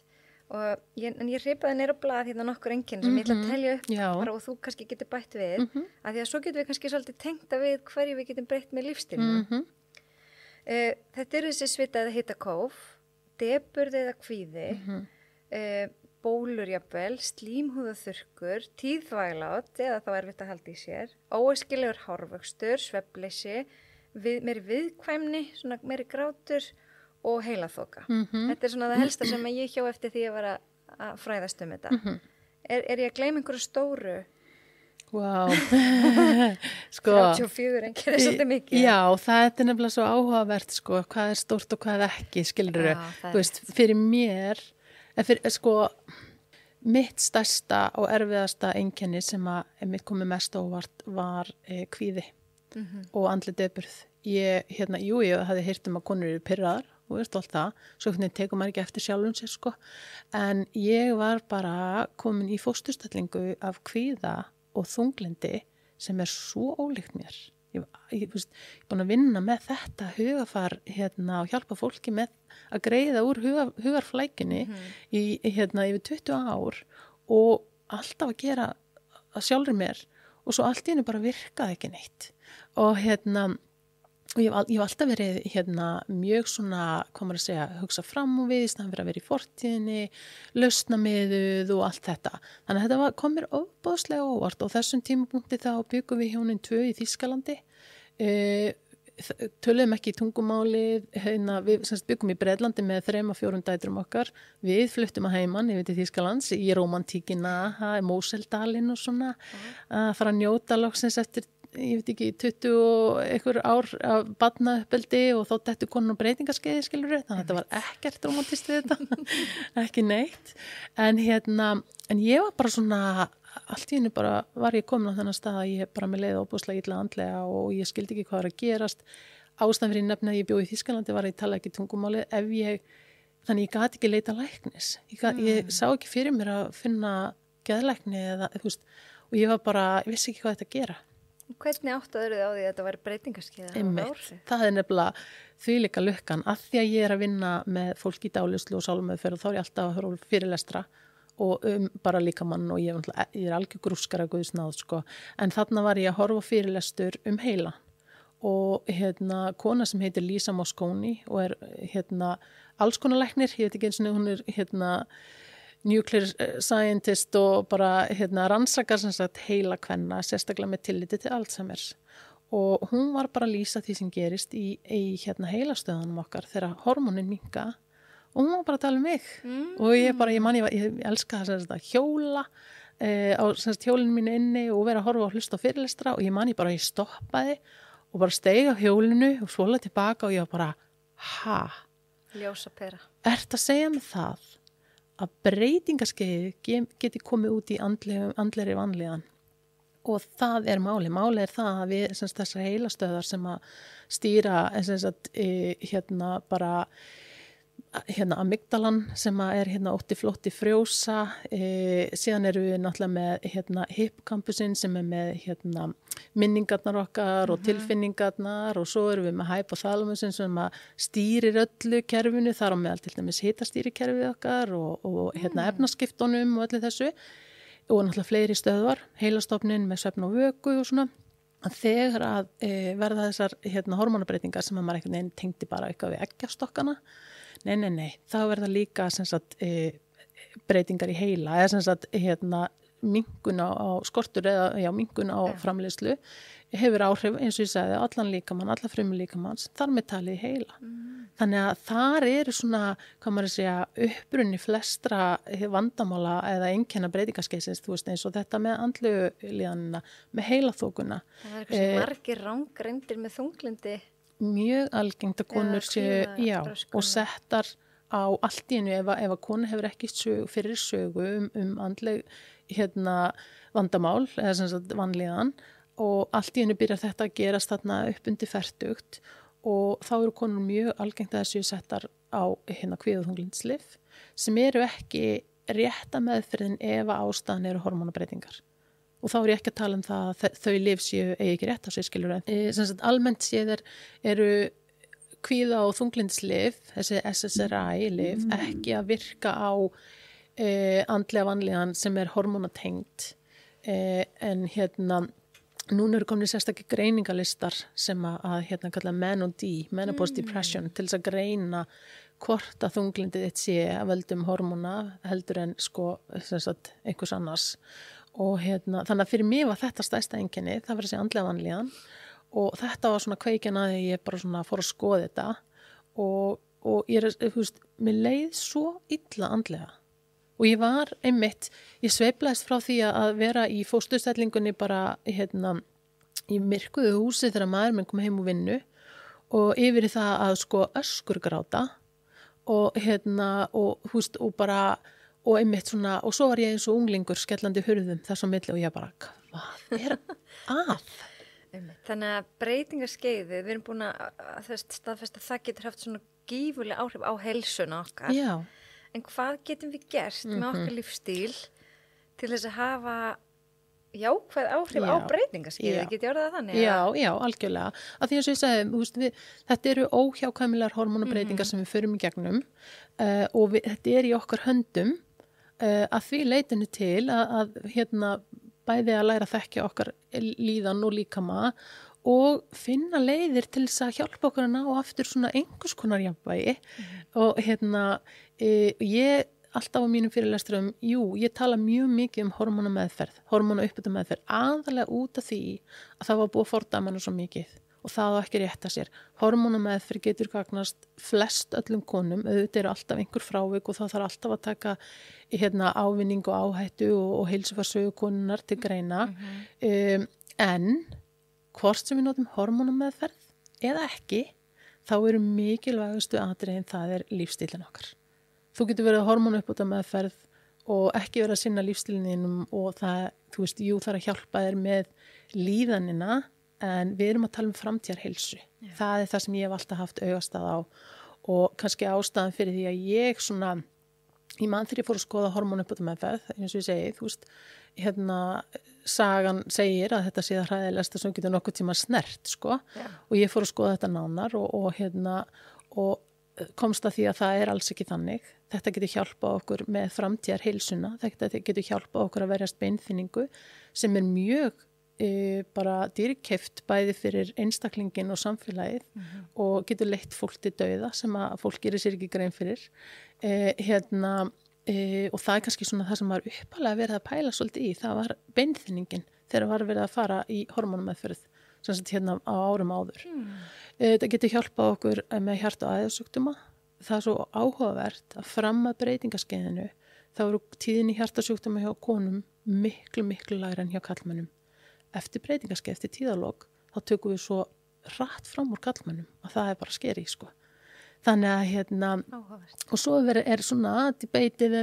en ég hripaði neyra á blað nokkur einkenni sem ég ætla að telja upp bara, og þú kannski getur bætt við af því að svo getum við kannski svolítið tengta við hverju við getum breytt með lífstílnum þetta eru þessi svita eða hitakóf deburð eða kvíði bólur jafnvel, slímhúðaþurrkur tíðþvæglát eða þá erfitt að halda í sér óæskilegur hárvöxtur, svefnleysi meiri viðkvæmni svona meiri grátur og heilaþoka þetta er svona það helsta sem ég hjá eftir því að vera að fræðast um þetta er ég að gleyma einhverju stóru Wow. Sko, 34 en gerir svolítið mikið. Já, það er nefnilega svo áhugavert sko, hvað er stórt og hvað ekki, skilurðu. Þú veist, fyrir mér, sko, mitt stærsta og erfiðasta einkenni sem að mitt komið mest óvart var kvíði og andleg depurð. Ég hafði heyrt að konur eru pirraðar og veist allt það, svo hvernig tekur maður ekki eftir sjálfum sér sko, en ég var bara komin í fósturstellingu af kvíða og þunglindi sem er svo ólíkt mér. Ég búin að vinna með þetta hugafar og hjálpa fólki með að greiða úr hugarflækinni í yfir 20 ár og alltaf að gera að sjálfur mér og svo allt í henni bara virkaði ekki neitt. Og og ég hef alltaf verið mjög svona, hvað maður að segja, hugsa fram og við, í staðan fyrir að vera í fortíðinni, lausnamiðuð og allt þetta. Þannig að þetta kom mér ofboðslega óvart og þessum tímapunkti þá byggum við hjónin 2 í Þýskalandi, töluðum ekki í tungumálið, við byggum í Bretlandi með 3-4 dætrum okkar, við fluttum að heiman yfir til Þýskalands í romantíkina, Móseldalinn og svona, að fara að njóta loksins eftir ég veit ekki, 20 og einhver ár af barnauppeldi og þá dettur konun á breytingaskeiði, skilur þannig að þetta var ekkert romantist við þetta ekki neitt en ég var bara svona allt í hennu bara var ég komin á þennan stað að ég bara með leið óbúslega illa andlega og ég skildi ekki hvað var að gerast ástæðan fyrir nefna að ég bjó í Þýskalandi var að ég tala ekki tungumálið þannig ég gat ekki leita læknis ég sá ekki fyrir mér að finna geðlækni eða, og ég var bara, ég vissi ekki hvað þetta gera. Hvernig áttaður þið á því að þetta væri breytingaskeiða? Það er nefnilega þvílíka lukkan að því að ég er að vinna með fólk í dálislu og sálmeðferð og þá er ég alltaf að höra fyrirlestra og bara líkamann og ég er algjör grúskara guðsnáð sko. En þarna var ég að horfa fyrirlestur heila og kona sem heitir Lisa Mosconi og er alls konar læknir, ég veit ekki eins og hún er nuclear scientist og bara rannsakar sem sagt heila kvenna, sérstaklega með tilliti til Alzheimers og hún var bara að lýsa því sem gerist í heilastöðunum okkar þegar hormónin minnka og hún var bara að tala um mig og ég elska það að hjóla á hjólinu mínu inni og vera að horfa og hlusta á fyrirlestra og ég stoppaði og bara steig á hjólinu og svoleið tilbaka og ég var bara, Ljósa pera. Ert að segja mig það að breytingaskeiði geti komið út í andlegri vanlíðan og það er máli. Máli er það að við þessar heilastöðar sem að stýra amygdalan sem að er ótti flótti frjósa, síðan eru við náttúrulega með hippocampusinn sem er með minningarnar okkar og tilfinningarnar og svo eru við með hypothalamusin sem að stýrir öllu kerfinu, þar á meðal til dæmis hitastýrikerfið okkar og efnaskiptunum og öllu þessu og náttúrulega fleiri stöðvar, heilastofnin með svefn og vöku og svona. Að þegar að verða þessar hormónabreytingar sem að maður einhvern veginn tengdi bara eitthvað við eggjastokkana, nei, þá verða líka breytingar í heila eða minnkun á skortur eða minnkun á framleiðslu hefur áhrif eins og ég sagði allan líkamann, alla frumu líkamanns, þar með talið í heila. Þannig að þar eru svona, hvað maður að segja, upprunni flestra vandamála eða einkenna breytingaskeiðsins, þú veist eins og þetta með andlegu líðanina, með heilaþókuna. Það er eitthvað margir rangreindir með þunglindi. Mjög algengt að konur séu, og settar á allt í einu ef að konu hefur ekki fyrir sögu andleg vandamál eða vanlíðan og allt í einu byrjar þetta að gerast þarna upp undir fertugt og þá eru konur mjög algengt að séu settar á kvíðaþunglyndislyf sem eru ekki rétta meðferðin ef að ástæðan eru hormónabreytingar. Og þá er ég ekki að tala það að þau lyf séu eigi ekki rétt á sig skilur almennt séð eru kvíða og þunglyndislyf, þessi SSRI-lyf, ekki að virka á andlega vanlíðan sem er hormónatengt en núna eru komin sérstakir greiningalistar sem að kalla menopause depression til þess að greina hvort að þunglindið þitt sé að völdum hormóna heldur en einhvers annars og þannig að fyrir mig var þetta stærsta einkenni, það var þessi andlega vanlíðan og þetta var svona kveikjan að ég bara svona fór að skoða þetta og ég mér leið svo illa andlega og ég var einmitt, ég sveiflaðist frá því að vera í fósturstellingunni bara í myrkuðu húsi þegar maður minn kom heim úr vinnu og yfir í það að öskurgráta og og bara og einmitt svona, og svo var ég eins og unglingur skellandi hurðum þess á milli og ég bara, hvað er að? Þannig að breytingarskeiðið, við erum búin að staðfesta að það getur haft svona gífurleg áhrif á heilsuna okkar. Já. En hvað getum við gert með okkar lífstíl til þess að hafa jákvæð áhrif á breytingarskeiðið? Get ég orðað það þannig? Já, algjörlega. Af því eins og ég sagði, þetta eru óhjákvæmilegar hormónabreytingar sem við förum í gegnum og þetta er í okkar höndum að því leitinu til að bæði að læra að þekkja okkar líðan og líkama og finna leiðir til þess að hjálpa okkur að ná aftur svona einhvers konar jafnvægi og ég alltaf á mínum fyrirlesturum, ég tala mjög mikið hormónauppbytumeðferð aðalega út af því að það var búið að fordæma hana svo mikið og það á ekki rétt að sér. Hormónameðferð getur gagnast flest öllum konum, auðvitað eru alltaf einhver frávik og þá þarf alltaf að taka ávinning og áhættu og heilsufarsögu konunnar til greina. En hvort sem við notum hormónameðferð eða ekki, þá eru mikilvægustu atriðin það er lífstílinn okkar. Þú getur verið hormónauppbytumeðferð og ekki verið að sinna lífstílinum og það, þú veist, það er að hjálpa þér með líðanina en við erum að tala framtíðarheilsu. Það er það sem ég hef alltaf haft augastað á og kannski ástæðan fyrir því að ég man þegar ég fór að skoða hormónauppbytumeðferð, eins og ég segi, þú veist, sagan segir að þetta sé það hræðilegasta sem getur nokkuð tíma snert, og ég fór að skoða þetta nánar og komst að því að það er alls ekki þannig. Þetta getur hjálpað okkur með framtíðarheilsuna, þetta getur hjálpað okkur að verjast beinþynningu sem er mjög bara dýrkeypt bæði fyrir einstaklingin og samfélagið og getur leitt fólk til dauða sem að fólk gerir sér ekki grein fyrir og það er kannski svona það sem var uppalega verið að pæla svolítið í, það var beinþynningin þegar var verið að fara í hormónameðferð sem sagt á árum áður. Það getur hjálpað okkur með hjarta- og æðasjúkdóma. Það er svo áhugavert að fram að breytingaskeiðinu þá eru tíðinni hjartasjúkdóma hjá konum miklu lægra en hjá karlmönnum. Eftir breytingaskeið, eftir tíðalok, þá tökum við svo hratt fram úr kallmönnum að það bara skeri, sko. Þannig að Áhugavert. og svo svona debatið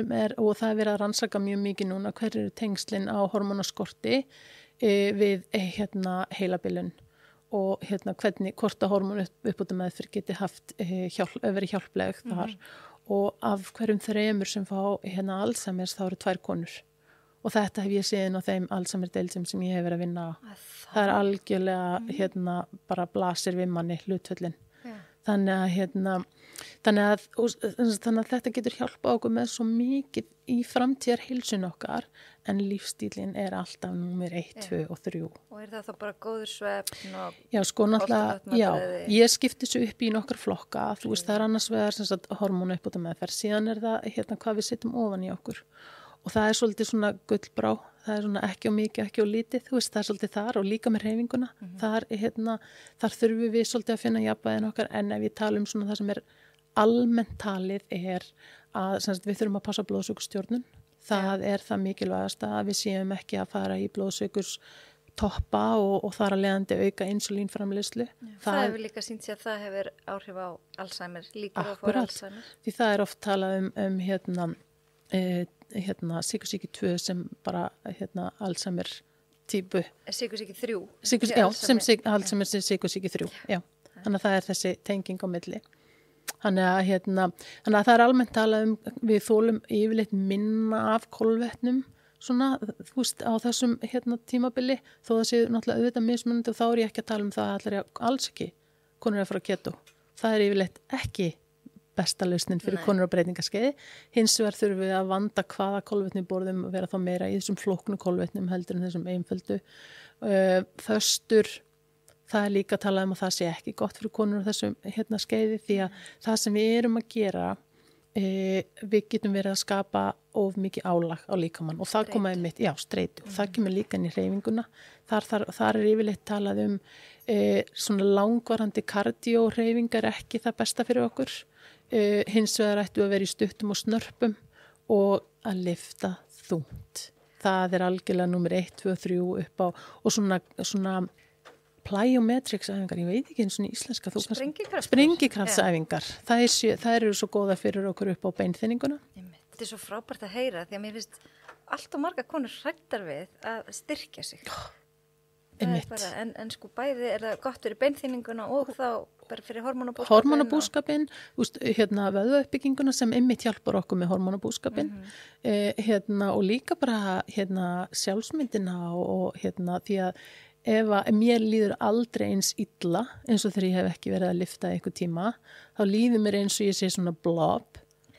og það verið að rannsaka mjög mikið núna hver eru tengslin á hormónaskorti við heilabilun og hvernig hvort að hormón uppbótarmeðferð geti haft verið hjálpleg þar og af hverjum 3 sem fá Alzheimers þá eru 2 konur og þetta hef ég séð á þeim Alzheimer-deildum sem ég hef verið að vinna á. Það er algjörlega bara blasir við manni hlutföllin. Þannig að þetta getur hjálpað okkur með svo mikið í framtíðar heilsun okkar en lífstílinn alltaf númer 1, 2 og 3. Og það þá bara góður svefn og Já, sko náttúrulega, ég skipti þessu upp í nokkar flokka, þú veist það annars vegar hormónuppbótarmeðferð, síðan það hvað við setjum ofan í okkur og það svolítið svona gullbrá, það svona ekki á mikið, ekki á lítið, þú veist það svolítið þar og líka með hreyfinguna, þar þurfum við svolítið að finna jafnvægin okkar en ef ég tala svona það sem almennt talið að við þurfum að passa blóðsykurstjórnun, það það mikilvægast að við séum ekki að fara í blóðsykurs toppa og þar að leiðandi auka insulínframleiðslu. Það hefur líka sýnt sér að það hefur áhrif á Alzheimer, líka á Alzheimer. Því það oft talað sykursýki 2 sem bara Alzheimer típu. Sykursýki 3. Alzheimer sem sykursýki 3, já. Þannig að það þessi tenging á milli. Þannig að það almennt talað við þolum yfirleitt minna af kolvetnum svona, þú veist, á þessum tímabili, þó það séu náttúrulega auðvitað mismunandi og þá ég ekki að tala það að allir alls ekki konur að fara keto. Það yfirleitt ekki besta lausnin fyrir konur á breytingaskeiði. Hins vegar þurfum við að vanda hvaða kolvetni borðum og vera þá meira í þessum flóknu kolvetnum heldur en þessum einföldu. Föstur, það líka að tala að það sé ekki gott fyrir konur á þessum skeiði því að það sem við erum að gera við getum verið að skapa of mikið álag á líkamann og það komaði mitt, streitu og það kemur líka inn í hreyfinguna þar yfirleitt talað svona langvarandi kardióhreyfingar ekki það besta fyrir okkur hins vegar ættu að vera í stuttum og snörpum og að lyfta þungt það algjörlega númer 1, 2, 3 upp á og svona plyometrics-æfingar, ég veit ekki eins og íslenska sprengikraftsæfingar það eru svo góða fyrir okkur upp á beinþynninguna. Þetta svo frábært að heyra því að mér finnst allt og marga konur hrættar við að styrkja sig bara, en sko bæði það gott fyrir beinþynninguna og þá bara fyrir hormónabúskapin vöðvauppbygginguna sem einmitt hjálpar okkur með hormónabúskapin og líka bara sjálfsmyndina og því að ef mér líður aldrei eins illa eins og þegar ég hef ekki verið að lyfta einhver tíma, þá líður mér eins og ég sé svona blob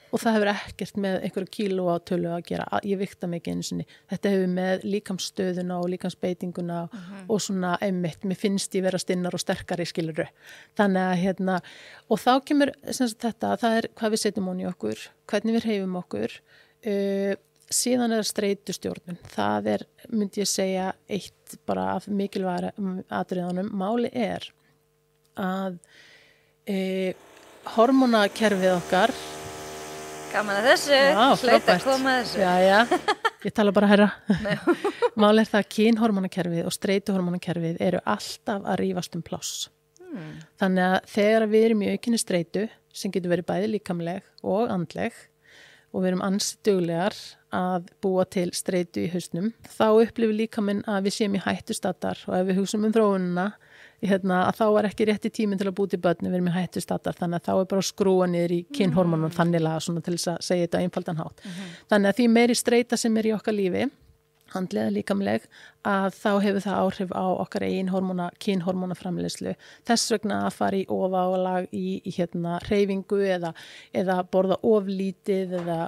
og það hefur ekkert með einhverju kíló á tölu að gera, ég vikta mig ekki einu sinni, þetta hefur með líkamsstöðuna og líkamsbeitinguna og svona einmitt, mér finnst ég vera stinnar og sterkari skiluru, þannig að og þá kemur þetta, það hvað við setjum onni okkur, hvernig við hreyfum okkur, síðan streitustjórnun, það myndi ég segja eitt bara af mikilvægara atriðunum, máli að hormónakerfið okkar gaman að þessu, hlaut að koma að þessu ég tala bara herra máli það að kynhormónakerfið og streituhormónakerfið eru alltaf að rífast pláss þannig að þegar við erum í aukinni streitu sem getur verið bæði líkamleg og andleg og við erum ansi duglegar að búa til streitu í hausnum, þá upplifir líkaminn að við séum í hættustaddar og ef við hugsum þróunina, að þá ekki rétti tíminn til að búa til börn, við erum í hættustaddar, þannig að þá bara að skrúa niður í kynhormónum þannilega svona til þess að segja þetta einfaldan hátt. Þannig að því meiri streita sem í okkar lífi, handlega líkamleg, að þá hefur það áhrif á okkar eigin kynhormónaframleiðslu. Þess vegna að fara í ofaálag í hreyfingu eða borða oflítið eða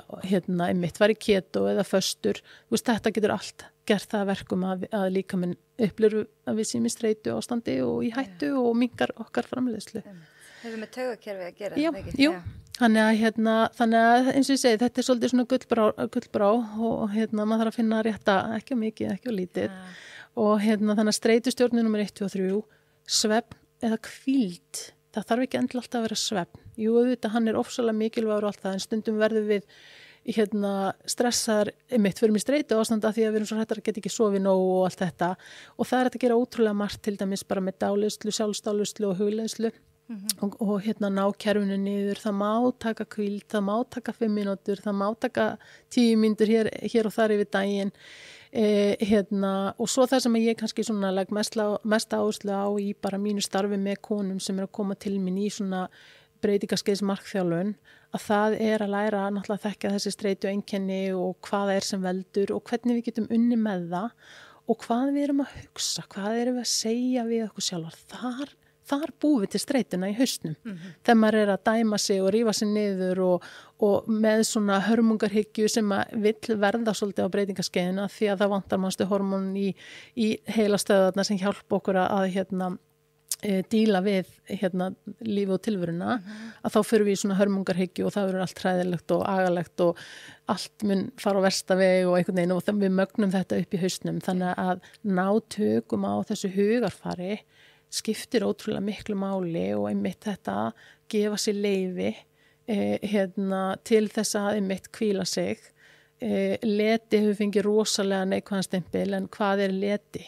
einmitt fara í keto eða föstur. Þetta getur allt gert það verkum að líkaminn upplifir að við séum í streitu ástandi og í hættu og minnkar okkar framleiðslu. Hefur með taugakerfi að gera? Jú. Þannig að eins og ég segi, þetta svolítið svona gullbrá og maður þarf að finna rétta, ekki mikið, ekki lítið og þannig að streitustjórnin númer 1, 2 og 3, svefn eða hvíld, það þarf ekki endilega alltaf að vera svefn. Jú, auðvitað, hann ofsalega mikilvægur og allt það, en stundum verður við stressaðar mitt fyrir mig streitu ástand að því að við erum svo hrættar að geta ekki sofið nóg og allt þetta og það að gera ótrúlega margt til dæmis bara með dáleiðslu, sjálfsdáleiðslu og hugleiðslu og ná kerfinu niður, það má taka hvíld, það má taka 5 mínútur, það má taka 10 mínútur hér og þar yfir daginn og svo það sem ég kannski svona legg mest áherslu á í bara mínu starfi með konum sem að koma til mín í svona breytingaskeiðs markþjálfun að það að læra náttúrulega að þekkja þessi streitu einkenni og hvað sem veldur og hvernig við getum unni með það og hvað við erum að hugsa, hvað erum við að segja við okkur sjálfar, þar búum við til streituna í hausnum þegar maður að dæma sig og rífa sig niður og með svona hörmungarhyggju sem að vill verða svolítið á breytingaskeiðina því að það vantar mannstu hormón í heilastöðarna sem hjálpa okkur að díla við lífi og tilveruna að þá fyrir við í svona hörmungarhyggju og það verður allt hræðilegt og agalegt og allt mun fara á versta veg og einhvern veginn og við mögnum þetta upp í hausnum þannig að ná tökum á þessu hugarfari skiptir ótrúlega miklu máli og einmitt þetta gefa sér leyfi til þess að einmitt hvíla sig leti hefur fengið rosalega neikvæðan stempil en hvað leti?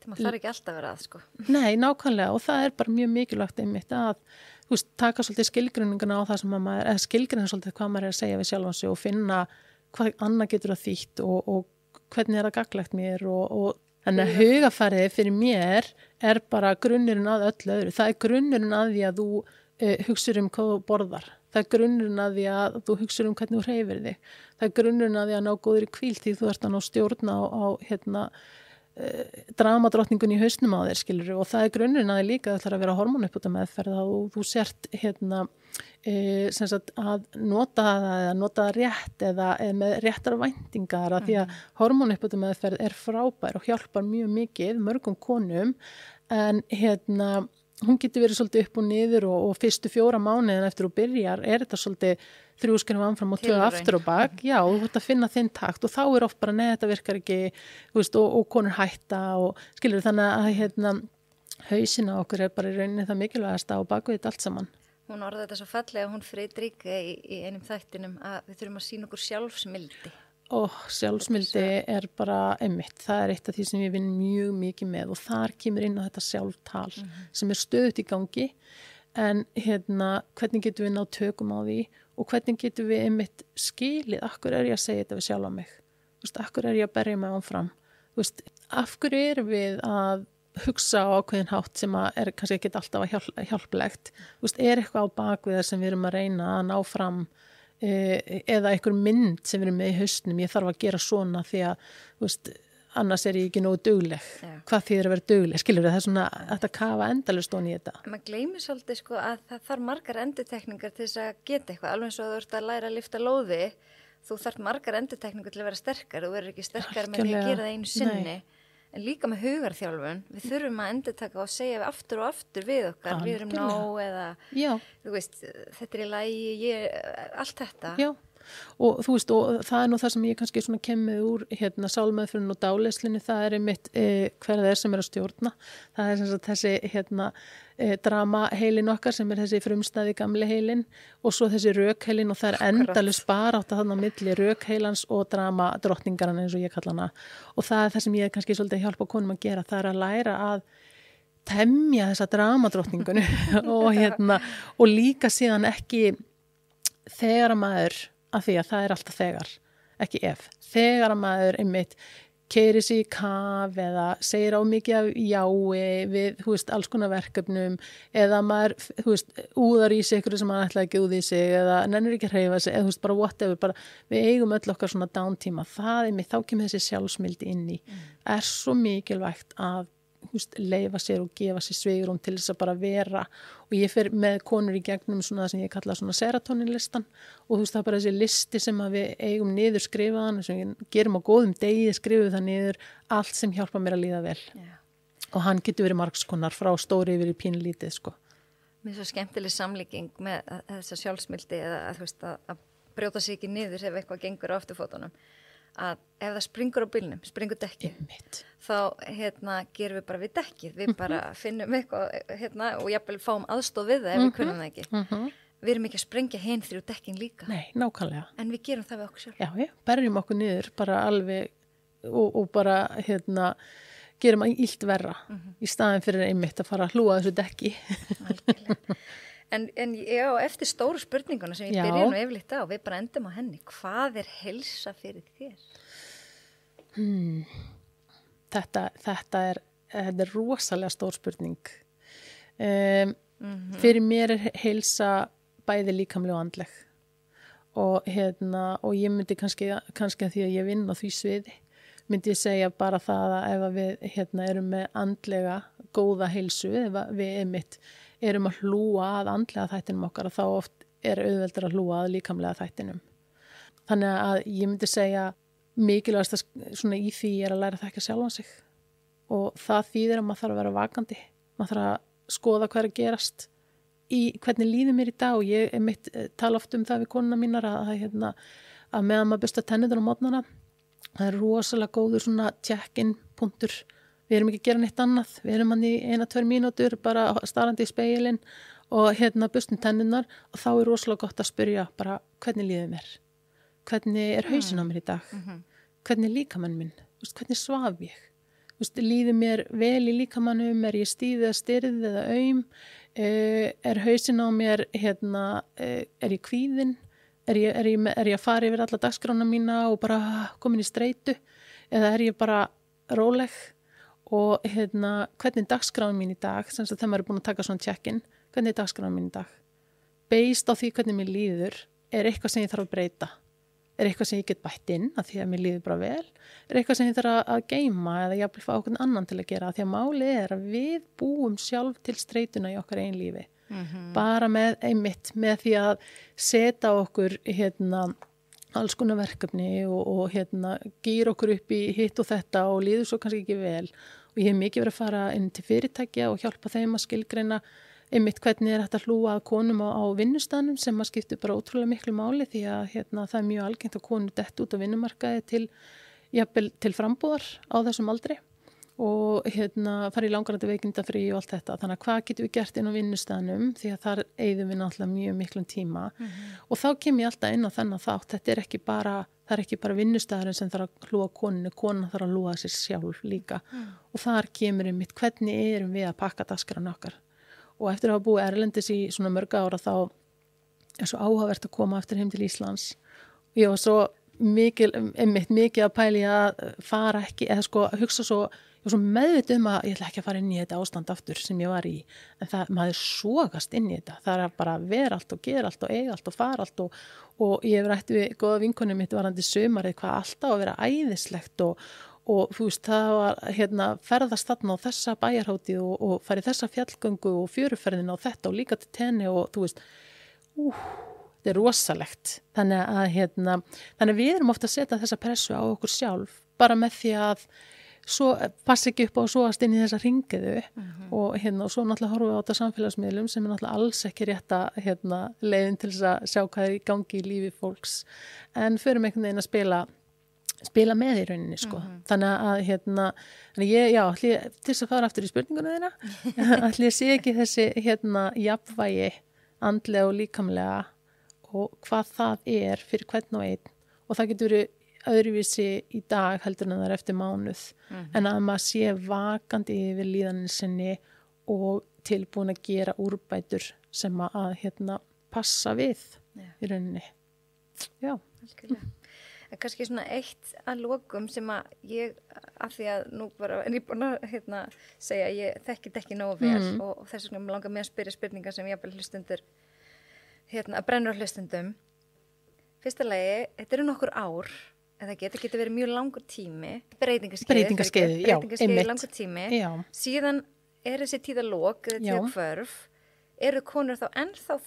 Maður þarf ekki alltaf að vera að sko. Nei, nákvæmlega og það bara mjög mikilvægt einmitt að taka svolítið skilgreininguna á það sem maður, eða skilgreina svolítið hvað maður að segja við sjálfan sig og finna hvað annað getur það þýtt og hvernig það gagnlegt mér og þannig að hugafærið fyrir mér bara grunnurinn að öllu öðru. Það grunnurinn að því að þú hugsar hvað þú borðar. Það grunnurinn að því að þú hugsar hvernig þú hreyfir þig. Það grunnurinn að því að ná góður í hvíld því þú ert að ná stjórn á dramadrottningun í hausnum á þér skilur og það grunnurinn að þið líka ætlar að vera hormónuppbóta meðferð og þú sért sem sagt að nota það rétt eða með réttar væntingar að því að hormónuppbóta meðferð frábær og hjálpar mjög mikið mörgum konum en hún getur verið svolítið upp og niður og fyrstu 4 mánuðin eftir þú byrjar þetta svolítið 3 skref áfram og 2 aftur og bak já, þú ert að finna þinn takt og þá oft bara neða þetta virkar ekki og konur hætta og skilur þannig að hausinn á okkur bara í rauninni það mikilvægasta og bak við þetta allt saman. Hún orðaði þetta svo fallega hún Friðrika í einum þættinum að við þurfum að sýna okkur sjálfsmildi. Sjálfsmildi bara einmitt, það eitt af því sem ég vinn mjög mikið með og þar kemur inn á þetta sjálftal sem stöðugt í gangi en hvernig getum við ná tökum á því og hvernig getum við einmitt skilið, akkur ég að segja þetta við sjálfa mig, akkur ég að berja mig áfram, af hverju við að hugsa á ákveðin hátt sem að kannski ekki alltaf hjálplegt, eitthvað á bakvið sem við erum að reyna að ná fram eða einhver mynd sem við erum með í hausnum, ég þarf að gera svona því að annars ég ekki nógu dugleg. Hvað þýðir að vera dugleg? Skilur það svona að kafa endalaust ofan í þetta? Maður gleymir svolítið sko að það þarf margar endurtekningar til þess að geta eitthvað. Alveg eins og þú ert að læra að lyfta lóði, þú þarf margar endurtekningar til að vera sterkar. Þú verður ekki sterkar með því að gera það einu sinni. Nei. En líka með hugarþjálfun, við þurfum að endurtaka og segja við aftur og aftur við okkar. Við erum nóg eða, þú veist, þetta í lagi, allt þetta. Já. Og þú veist, og það nú það sem ég kannski svona kemur úr sálmeðferðin og dáleiðslunni, það einmitt hver það sem að stjórna. Það sem sagt þessi dramaheilin okkar sem þessi frumstæði gamli heilin og svo þessi rökheilin og það endalaus barátta þarna á milli rökheilans og dramadrottningaran eins og ég kalla hana. Og það sem ég kannski svolítið hjálpa konum að gera, það að læra að temja þessa dramadrottningunni og líka síðan ekki þegar að maður af því að það alltaf þegar, ekki ef. Þegar að maður einmitt keyrir sig í kaf eða segir á mikið af jái við, alls konar verkefnum eða maður, úðar í sig ykkur sem maður ætlaði ekki úð í sig eða nennir ekki að hreyfa sig eða bara whatever, við eigum öll okkar svona downtíma. Það einmitt, þá kemur þessi sjálfsmildi inn í. Svo mikilvægt að leyfa sér og gefa sér svigrúm til þess að bara vera og ég fer með konur í gegnum svona það sem ég kalla svona serotoninlistan og það bara þessi listi sem að við eigum niður skrifaðan sem við gerum á góðum degi, skrifum það niður allt sem hjálpa mér að líða vel og hann getur verið margskonar frá stóri yfir í pínlítið sko. Mér svo skemmtileg samlíking með þessa sjálfsmildi eða að brjóta sig ekki niður ef eitthvað gengur á afturfótunum að ef það springur á bílnum, springur dekkið, þá gerum við bara við dekkið, við bara finnum eitthvað og jafnvel fáum aðstoð við það ef við kunnum það ekki. við erum ekki að sprengja hinn 3 dekkin líka. Nei, nákvæmlega. En við gerum það við okkur sjálf. Já, berjum okkur niður bara alveg og bara gerum að illt verra í staðin fyrir einmitt að fara að hlúa þessu dekki. Algjörlega. En já, eftir stóru spurninguna sem ég byrja nú yfirleitt á, við bara endum á henni. Hvað er heilsa fyrir þér? Þetta er rosalega stór spurning. Fyrir mér er heilsa bæði líkamleg og andleg. Og ég myndi kannski að því að ég vinn á því sviði, myndi ég segja bara það að ef við erum með andlega góða heilsu, ef við einmitt erum að hlúa að andlega þættinum okkar, þá oft er auðveldur að hlúa að líkamlega þættinum. Þannig að ég myndi segja mikilvægast að svona í því er að læra að þekka sjálfan sig. Og það þýðir að maður þarf að vera vakandi. Maður þarf að skoða hvað er að gerast í hvernig líður mér í dag, og ég einmitt tala oft það við konuna mínar að meðan maður busta tennurnar á morgnana, það er rosalega góður svona check-in punktur. Við erum ekki að gera neitt annað, við erum hann í 1-2 mínútur bara starandi í spegilinn og bustum tennurnar, og þá er rosalega gott að spyrja bara hvernig líður mér, hvernig er hausinn á mér í dag, hvernig er líkamann minn, hvernig svaf ég, líður mér vel í líkamannum, er ég stíð eða stirð eða aum, er hausinn á mér, er ég kvíðinn, er ég að fara yfir alla dagskrána mína og bara komin í streitu, eða er ég bara róleg, og hvernig er dagskráin mín í dag, sem þegar maður er búin að taka svona check-in, hvernig er dagskráin mín í dag, based á því hvernig mér líður, er eitthvað sem ég þarf að breyta, er eitthvað sem ég get bætt inn að því að mér líður bara vel, er eitthvað sem ég þarf að geyma eða jafnvel fá okkur annan til að gera, því að málið er að við búum sjálf til streituna í okkar einn lífi, bara með því að setja okkur alls konar verkefni og gýra okkur upp í hitt og þetta og líður svo kannski ekki vel, og ég hef mikið verið að fara inn til fyrirtækja og hjálpa þeim að skilgreina hvernig er þetta að hlúa að konum á vinnustaðnum, sem að skiptir bara ótrúlega miklu máli, því að það er mjög algengt að konur dett út á vinnumarkaði til frambúðar á þessum aldri og fara í langarandi veikindafrí og allt þetta. Þannig að hvað getum við gert inn á vinnustaðnum, því að þar eyðum við náttúrulega mjög miklum tíma og þá kem ég alltaf inn á þennan þátt. Þetta er ekki bara vinnustaðurinn sem þarf að hlúa konunni, konan þarf að hlúa sér sjálf líka og þar kemur hvernig erum við að pakka dagskrána okkar. Og eftir að hafa búið erlendis í svona mörg ára, þá er svo áhugavert að koma aftur heim til Íslands. Ég var svo mikið að pæli að fara ekki, eða hugsa svo, ég var svo meðvituð að ég ætla ekki að fara inn í þetta ástand aftur sem ég var í, en maður sogast inn í þetta. Það er bara að vera allt og gera allt og eiga allt og fara allt og ég hef rætt við góða vinkonum mitt varandi sumarið, hvað alltaf að vera æðislegt og þú veist, það var ferðast þarna á þessa bæjarhátíð og farið þessa fjallgöngu og fjöruferðina og þetta og líka til tenni og þú veist, þetta er rosalegt. Þannig að við erum ofta að setja þessa pressu á okkur sjálf, bara með því að svo passi ekki upp á að sogast inn í þessa hringiðu og svo náttúrulega horfum við á þetta samfélagsmiðlum sem er náttúrulega alls ekki rétta leiðin til þess að sjá hvað er í gangi í lífi fólks, en förum einhvern veginn að spila með í rauninni þannig að ég til þess að fara aftur í spurningunum þeirra ætli ég sé ekki þessi jafnvægi andlega og líkamlega og hvað það er fyrir hvern og einn, og það getur verið öðruvísi í dag heldur en það er eftir mánuð en að maður sé vakandi yfir líðanin sinni og tilbúin að gera úrbætur sem að passa við í rauninni. Já. Algjörlega. En kannski svona eitt að lokum sem að ég, af því að nú bara er ég búin að segja að ég þekki þetta ekki nógu vel og þess vegna langar mig að spyrja spurningar sem ég hlustundur að brennur á hlustundum. Fyrsta lagi, þetta eru nokkur ár, eða getur verið mjög langur tími, breytingaskeið langur tími, síðan er þessi tíðalok eða tíðakvörf, eru konur þá ennþá að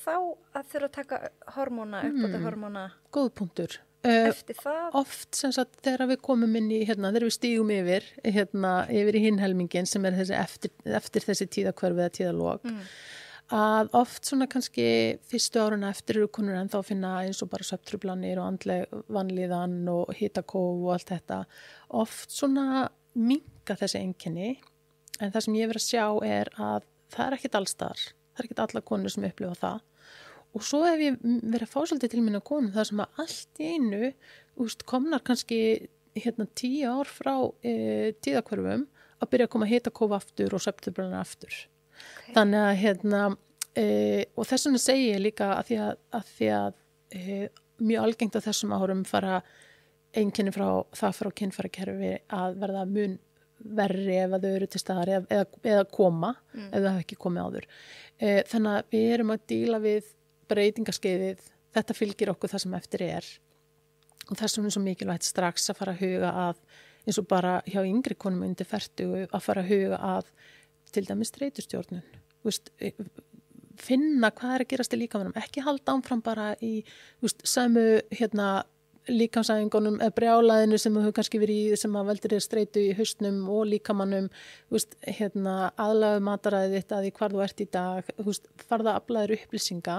þurfa að taka hormóna, uppbóta hormóna? Góð punktur. Eftir það? Oft sem sagt þegar við komum inn í, þegar við stígum yfir í hinn helmingin sem er þessi eftir þessi tíðakvörf eða tíðalok, að oft svona kannski fyrstu áruna eftir eru konur ennþá að finna eins og bara svefntruflanir og andleg vanlíðan og hitakóf og allt þetta. Oft svona minnka þessi einkenni, en það sem ég verið að sjá er að það er ekkit allstaðar, það er ekkit alla konur sem upplifa það og svo hef ég verið að fá svolítið til minna konum þar sem að allt í einu komnar kannski 10 ár frá tíðakvörfum að byrja að koma hitakóf aftur og svefntruflanir aftur. Okay. Þannig að og þess vegna segi ég líka að því að mjög algengt á þessum árum fara einkenni frá kynfærakerfi að verða mun verri ef að þau eru til staðar eða koma ef það hafa ekki komið áður. Þannig að við erum að díla við breytingaskeiðið, þetta fylgir okkur það sem eftir er og þess vegna er svo mikilvægt strax að fara að huga að eins og bara hjá yngri konum undir 40 að fara að huga að til dæmis streitustjórnun, finna hvað er að gerast í líkamanum, ekki halda áfram bara í sömu líkamsæfingunum eða brjálæðinu sem þú kannski verið í sem að veldur þér streitu í haustnum og líkamannum, aðlagu mataræðið þitt að því hvar þú ert í dag, farða að afla þér upplýsinga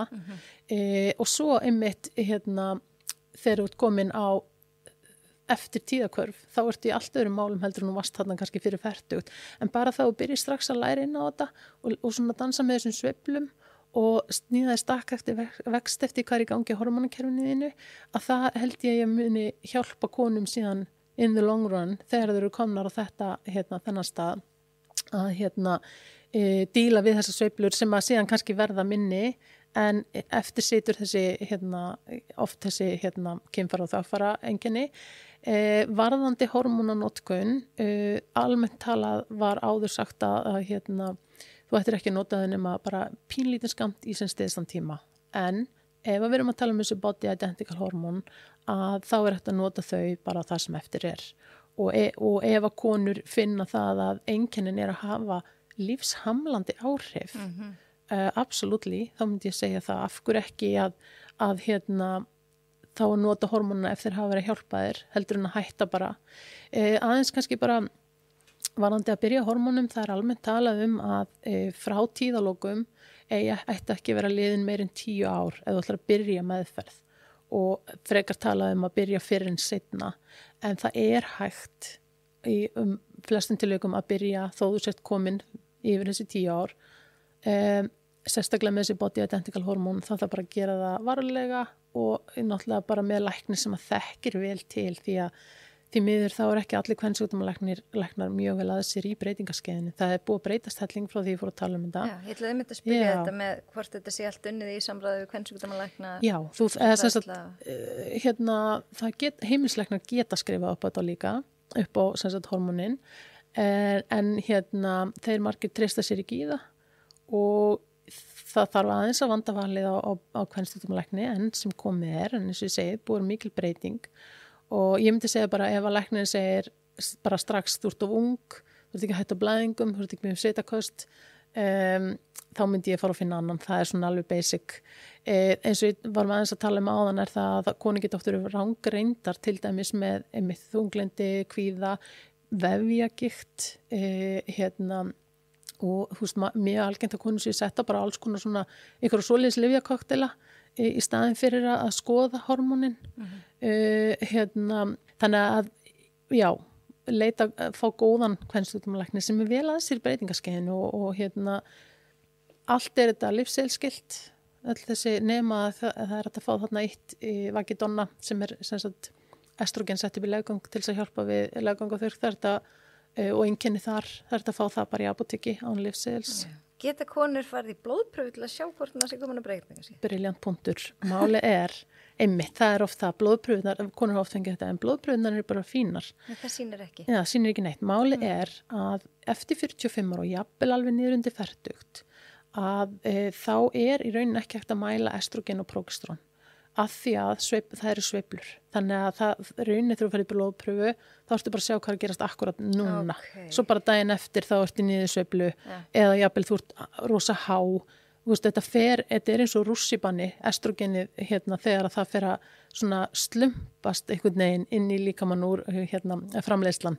og svo einmitt þegar þú ert komin á eftir tíðakvörf, þá ertu í allt öðrum málum heldur en þú varst þarna kannski fyrir 40, en bara þá þú byrjir strax að læra inn á þetta og svona dansa með þessum sveiflum og sníða þér stakk eftir vext eftir hvað er í gangi hormónakerfinu þínu, að það held ég muni hjálpa konum síðan in the long run þegar þeir eru komnar á þetta þennan stað að díla við þessar sveiflur sem að síðan kannski verða minni en eftir situr oft þessi kynfæra og þvagfæra einkenni. Varðandi hormónanotkun, almennt talað var áður sagt að þú ættir ekki að nota þau nema bara pínlítinn skammt í sem stiðstan tíma. En ef við erum að tala um þessu body identical hormón, að þá er hægt að nota þau bara það sem eftir er. Og ef að konur finna það að einkennin er að hafa lífshamlandi áhrif, absolutely, þá myndi ég segja það af hverju ekki að þá að nota hormónuna ef þeir hafa verið að hjálpa þér heldur en að hætta bara aðeins kannski bara varðandi að byrja hormónum, það er almennt talað um að frá tíðalokum ætti ekki vera liðin meir en 10 ár ef þú ætlar að byrja meðferð og frekar talað um að byrja fyrr en seinna, en það er hægt í flestum tilvikum að byrja þó þú sért komin yfir þessi 10 ár sérstaklega með þessi body identical hormón, þá það bara að gera það varlega og náttúrulega bara með læknir sem að þekkir vel til því að því miður þá er ekki allir kvensjúkdómalæknar mjög vel að sér í breytingaskeiðinu. Það er búið að breytast helling frá því ég fór að tala um þetta. Já, ég ætlaði að spyrja þetta með hvort þetta sé allt unnið í samræðu við kvensjúkdómalækna. Já, heimilislæknar geta skrifað upp á þetta líka, upp á hormónin, en þeir margir treysta sér ekki í það og það þarf aðeins að vanda valið á kvensjúkdómalækni en sem komið en eins og ég segi, búið mikil breyting og ég myndi segja bara ef að læknirinn segir bara strax þú ert of ung, þú ert ekki hætt á blæðingum, þú ert ekki með sveitaköst, þá myndi ég fara að finna annan, það er svona alveg basic. Eins og ég var með aðeins að tala um áðan er það að konungidóttur eru rangreindar til dæmis með þunglyndi, kvíða, vefjagikt, og þú veist, mjög algengt að konur séu setta bara alls konar svona einhverja svoleiðis lyfjakokteila í staðin fyrir að skoða hormónin. Þannig að já, leita að fá góðan kvensjúkdómalækni sem er vel að sér breytingaskeiðinu og allt er þetta lyfseðilsskylt, öll þessi nema að það er að fá þarna eitt Vakidonna sem er sem sagt estrogen sett upp í leggang til þess að hjálpa við leggang og þurrk, það er þetta og einkenni þar, það er að fá það bara í apóteki án lyfseðils. Geta konur farið í blóðpröfu til að sjá hvort það sé komin að breytinga? Briljant punktur. Máli er einmitt, það er oft það, blóðpröfunar, konur hafa oft fengið þetta, en blóðpröfunar eru bara fínar. En það sýnir ekki? Já, sýnir ekki neitt. Máli er að eftir 45 ára og jafnvel alveg niður undir 40 að þá er í rauninni ekki hægt að mæla estrogen og prógesterón af því að það eru sveiflur. Þannig að það rauninni þegar þú ferð í blóðpröfu þá ertu bara að sjá hvað er að gerast akkurat núna. Okay. Svo bara daginn eftir þá ertu í niðursveiflu eða jafnvel þú ert rosa há. Þú veist, þetta er eins og rússibanni, estrogenið þegar að það fer að svona slumpast einhvern veginn inn í líkamann úr framleiðslan.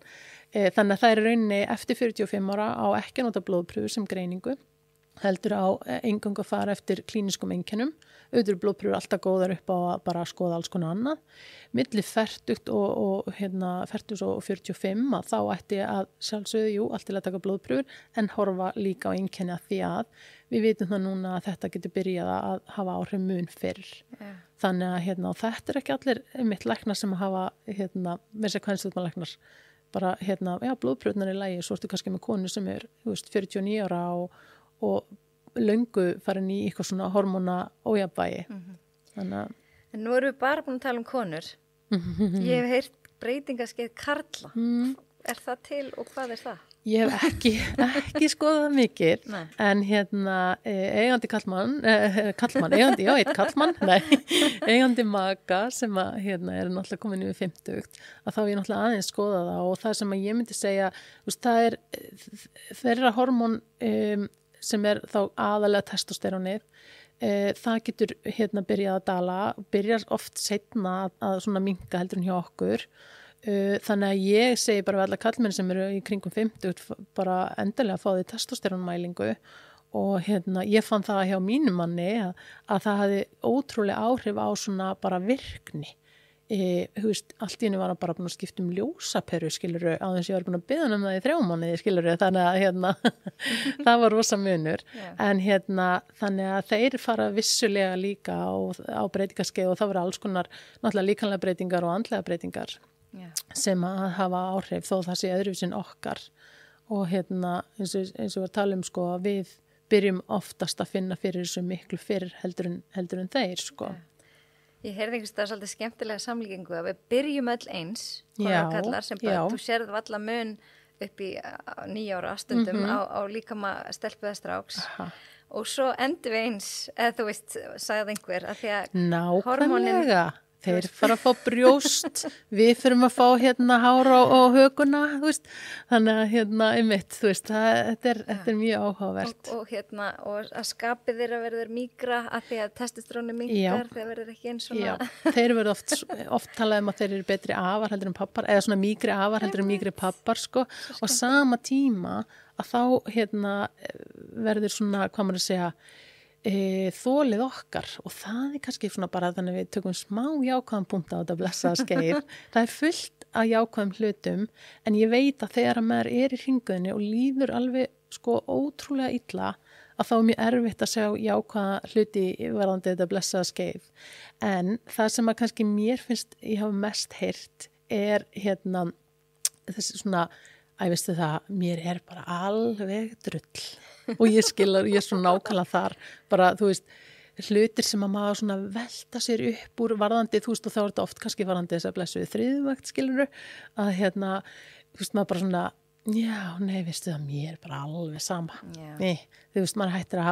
Þannig að það er rauninni eftir 45 ára á ekki að nota blóðpröfu sem greiningu. heldur á eingöngu að fara eftir klíniskum einkennum. Auðvitað blóðprufur alltaf góðar upp á að bara skoða alls konar annað. Milli fertugt og 45 að þá ætti að sjálfsögðu, allt til að taka blóðprufur en horfa líka á einkenni að því að við vitum það núna að þetta getur byrjað að hafa áhrif mun fyrr. Yeah. Þannig að og þetta ekki allir mitt læknar sem að hafa með sér kvenstjórnarlæknar bara blóðprufurnar í lagi, svo ertu kannski með konu sem 49 ára og löngu farin í eitthvað svona hormóna ójafnvægi. Þannig að en nú erum við bara búin að tala um konur. Ég hef heyrt breytingaskeið karla. Er það til og hvað er það? Ég hef ekki skoðað mikið. Nei. En eigandi eigandi maka sem að er náttúrulega komin yfir 50, að þá ég náttúrulega aðeins skoða það og það sem að ég myndi segja, það þeirra hormón sem þá aðalega testosterónið, það getur byrjað að dala, byrjar oft seinna að svona minnka heldur en hjá okkur. Þannig að ég segi bara við alla kallmenn sem eru í kringum 50 bara endilega að fá því testosterónmælingu og ég fann það hjá mínum manni að það hafði ótrúlega áhrif á svona bara virkni. Allt í henni var hann bara búin að skipta ljósaperu, skilurðu, á þess að ég var búin að biðja það í 3 mánuði, skilurðu, þannig að það var rosa munur. Yeah. En þannig að þeir fara vissulega líka á breytingaskeið og það voru alls konar náttúrulega líkamlega breytingar og andlega breytingar. Yeah. Sem að hafa áhrif þó það sé öðruvísin okkar og eins og við talum við byrjum oftast að finna fyrir þessu miklu fyrr heldur en þeir Yeah. Ég heyrði einhvers það svolítið skemmtilega samlíkingu að við byrjum öll eins kallar, sem bara, þú sérð valla mun upp í 9 ára stundum á líkama stelpu eða stráks og svo endur við eins eða þú veist, sagði einhver að því að hormónin þeir fara að fá brjóst, við fyrum að fá hár og höguna, þú veist, þannig að einmitt, þú veist, þetta er mjög áhugavert. Og að skapið þeirra verður mýgra að því að testosteróni minnkar, þeir verður ekki eins svona. Já, þeir verður oft talað um að þeir eru betri afar heldur en pappar, eða svona mýgri afar heldur en mýgri pappar, og sama tíma að þá verður svona, hvað maður að segja, þolið okkar og það kannski svona bara þannig að við tökum smá jákvæðan punkt á þetta blessaða skeið. Það fullt af jákvæðum hlutum en ég veit að þegar maður í hringuðinni og líður alveg ótrúlega illa að þá mjög erfitt að sjá jákvæða hluti varðandi þetta blessaða skeið. En það sem að kannski mér finnst ég hafa mest heyrt þessi svona veistu það, mér bara alveg drull og ég svo nákvæmlega þar bara, þú veist, hlutir sem að maður svona velta sér upp úr varðandi, þú veist, og þá þetta oft kannski varðandi þess að blessuði þriðvakt, skilurðu, að þú veist, maður bara svona, já, nei, veistu það, mér bara alveg sama. Nei, þú veist, maður hættir að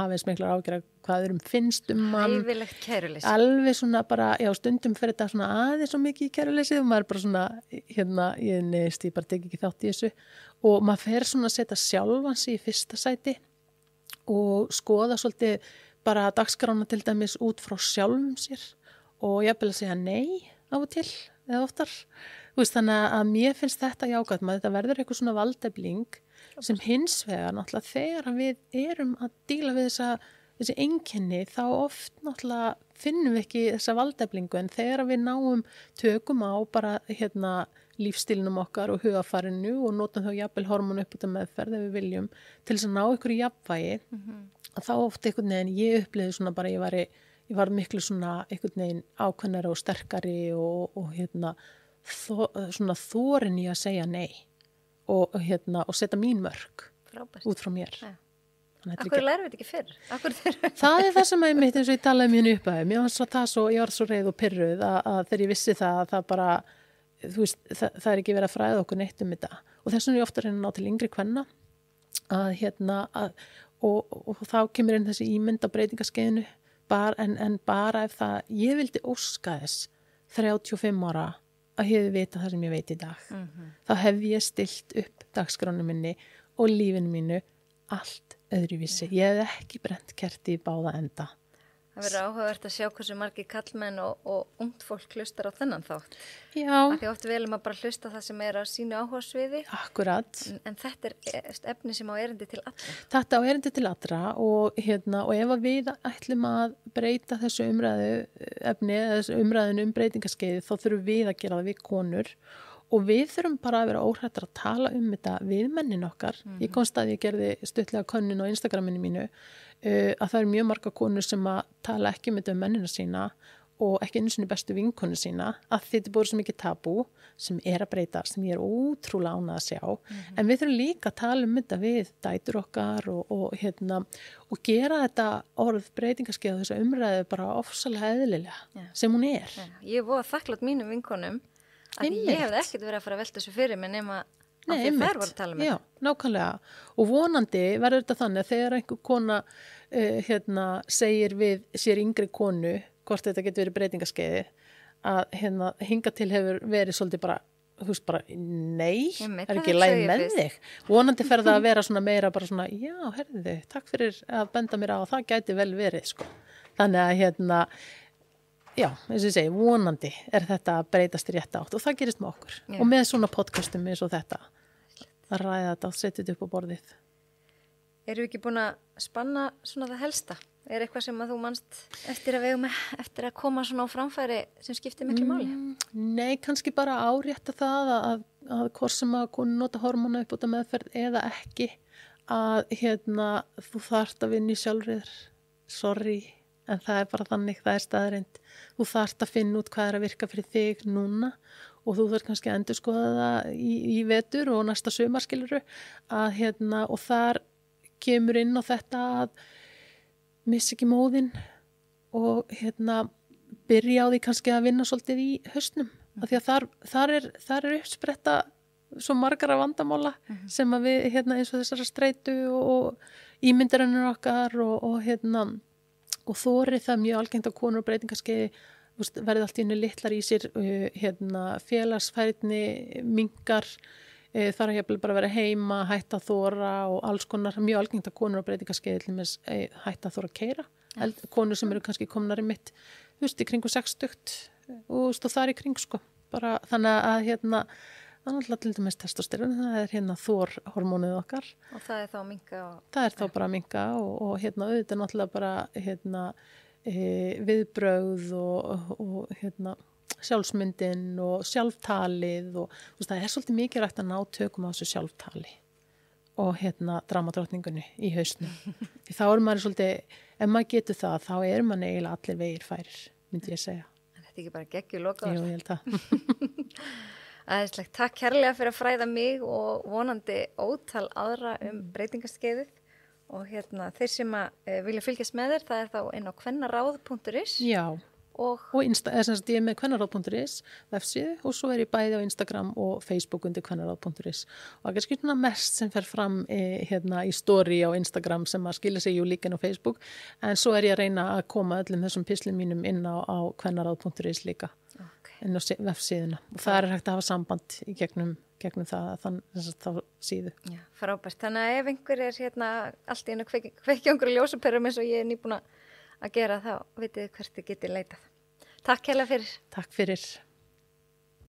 hafa eins miklar ágjör hvað finnst mann. Hæfilegt kæruleysi. Alveg svona bara, já, stundum fyrir þetta svona aðeins svo mikið í kæruleysi og maður bara svona, ég bara tek ekki þátt í þessu og maður fer svona að setja sjálfans í fyrsta sæti og skoða svolítið bara dagskrána til dæmis út frá sjálfum sér og ég vil að segja nei af og til eða oftar. Þú veist, þannig að mér finnst þetta jákvæmt, þetta verður eitthvað svona valdefling sem hins vegar náttúrulega þegar við erum að díla við þessi einkenni þá oft náttúrulega finnum við ekki þessa valdeflingu en þegar við náum tökum á bara lífstílinum okkar og hugafarinu og notum þá jafnvel hormón upp út af meðferð ef við viljum til þess að ná ykkur í jafnvægi að þá oft einhvern veginn ég upplifði svona bara ég var miklu svona einhvern veginn ákveðnari og sterkari og svona þorin í að segja nei og setja mín mörk út frá mér. Akkur lærum við þetta ekki fyrr? Það það sem ég mitt eins og ég talaði mjög upphæðum. Ég var svo reið og pirruð að þegar ég vissi það að það bara, þú veist, það er ekki verið að fræða okkur neitt um þetta. Og þess vegna er ég ofta að reyna að ná til yngri kvenna og þá kemur inn þessi ímynd á breytingaskeiðinu en bara ef það, ég vildi óska þess 35 ára að ég hefði vitað það sem ég veit í dag. Þá hef ég stilt upp dagskránu minni og lífinu mínu allt öðruvísi. Ég hef ekki brent kerti í báða enda. Það verður áhugavert að sjá hversu margir kallmenn og ungt fólk hlustar á þennan þátt. Já. Af því oft velum að bara hlusta það sem á sínu áhugasviði. Akkurat. En þetta efni sem á erindi til allra. Þetta á erindi til allra og ef að við ætlum að breyta þessu umræðuefni, þessu umræðinu breytingaskeiði, þá þurfum við að gera það við konur. Og við þurfum bara að vera óhrættar að tala þetta við mennin okkar. Ég komst að ég gerði stuttlega könnun á Instagraminu mínu að það eru mjög marga konur sem að tala ekki þetta mennina sína og ekki einu sinni bestu vinkonu sína að þetta búið svo mikið tabú sem að breyta, sem ég ótrúlega ánað að sjá. En við þurfum líka að tala þetta við dætur okkar og gera þetta orð breytingaskeið þessu umræðu bara ofsalega eðlilega sem hún er. Já. Ég voru þakklátt mínum vinkonum að ég hefði ekkert verið að fara að velta þessu fyrir mig nema að þið þær voru að tala með þetta. Já, nákvæmlega. Og vonandi verður þetta þannig að þegar einhver kona segir við sér yngri konu hvort þetta getur verið breytingaskeiði að hinga til hefur verið svolítið bara, þú veist bara, nei, það ekki læg með þig. Vonandi fer það að vera svona meira bara svona, já, herðu, takk fyrir að benda mér á að það gæti vel verið, sko. Þannig að já, eins og ég segi, vonandi þetta að breytast í rétt átt og það gerist með okkur. Já. Og með svona podcastum eins og þetta, að ræða þetta og setja þetta upp á borðið. Erum við ekki búin að spanna svona það helsta? Er eitthvað sem að þú manst eftir að koma svona á framfæri sem skiptir miklu máli? Nei, kannski bara árétta það að hvort sem að konu nota hormóna upp út af meðferð eða ekki, að þú þarft að vinna í sjálfriðar. Sorry. En það bara þannig, það staðreynd. Þú þarft að finna út hvað að virka fyrir þig núna og þú þarf kannski að endurskoða það í vetur og næsta sumar skilurðu og þar kemur inn á þetta að missa ekki móðinn og byrja á því kannski að vinna svolítið í hausnum. Af því að þar er uppspretta svo margar af vandamála sem að við eins og þessara streitu og ímyndarannir okkar og þórið það mjög algengt á konur og breytingaskeiði verði allt í einu litlar í sér félagsfærni minkar þar að jafnvel bara vera heima hætta að þóra og alls konar mjög algengt á konur og breytingaskeiði hætta að þóra að keyra konur sem eru kannski komnar í mitt í kringu 60 og þar í kring sko bara þannig að það er alltaf til dæmis testosterón, það er þórhormónið okkar. Og það er þá að minnka? Það er þá bara að minnka og auðvitað náttúrulega bara viðbrögð og sjálfsmyndin og sjálftalið og það er svolítið mikið rægt að ná tökum á þessu sjálftali og dramadrottningunni í hausnum. Því þá er maður svolítið, ef maður getur það, þá er maður eiginlega allir vegir færir, myndi ég segja. En þetta er ekki bara geggjuloka? Jú, ég held það. Æðislegt, takk kærlega fyrir að fræða mig og vonandi ótal aðra breytingaskeiðið og þeir sem vilja fylgjast með þér, það er þá inn á kvennaráð.is. Já, og ég er með kvennaráð.is vefsíðu og svo er ég bæði á Instagram og Facebook undir kvennaráð.is og það er kannski svona mest sem fer fram í story á Instagram sem að skilja sig líka inn á Facebook en svo er ég að reyna að koma öllum þessum pislum mínum inn á kvennaráð.is líka. Inn á vefsíðuna og það er hægt að hafa samband í gegnum þá síðu. Já, frábært. Þannig að ef einhver er allt í einu kveikja einhverju ljósaperum eins og ég er nýbúin að gera þá vitið hvert þið getið leitað. Takk hérlega fyrir. Takk fyrir.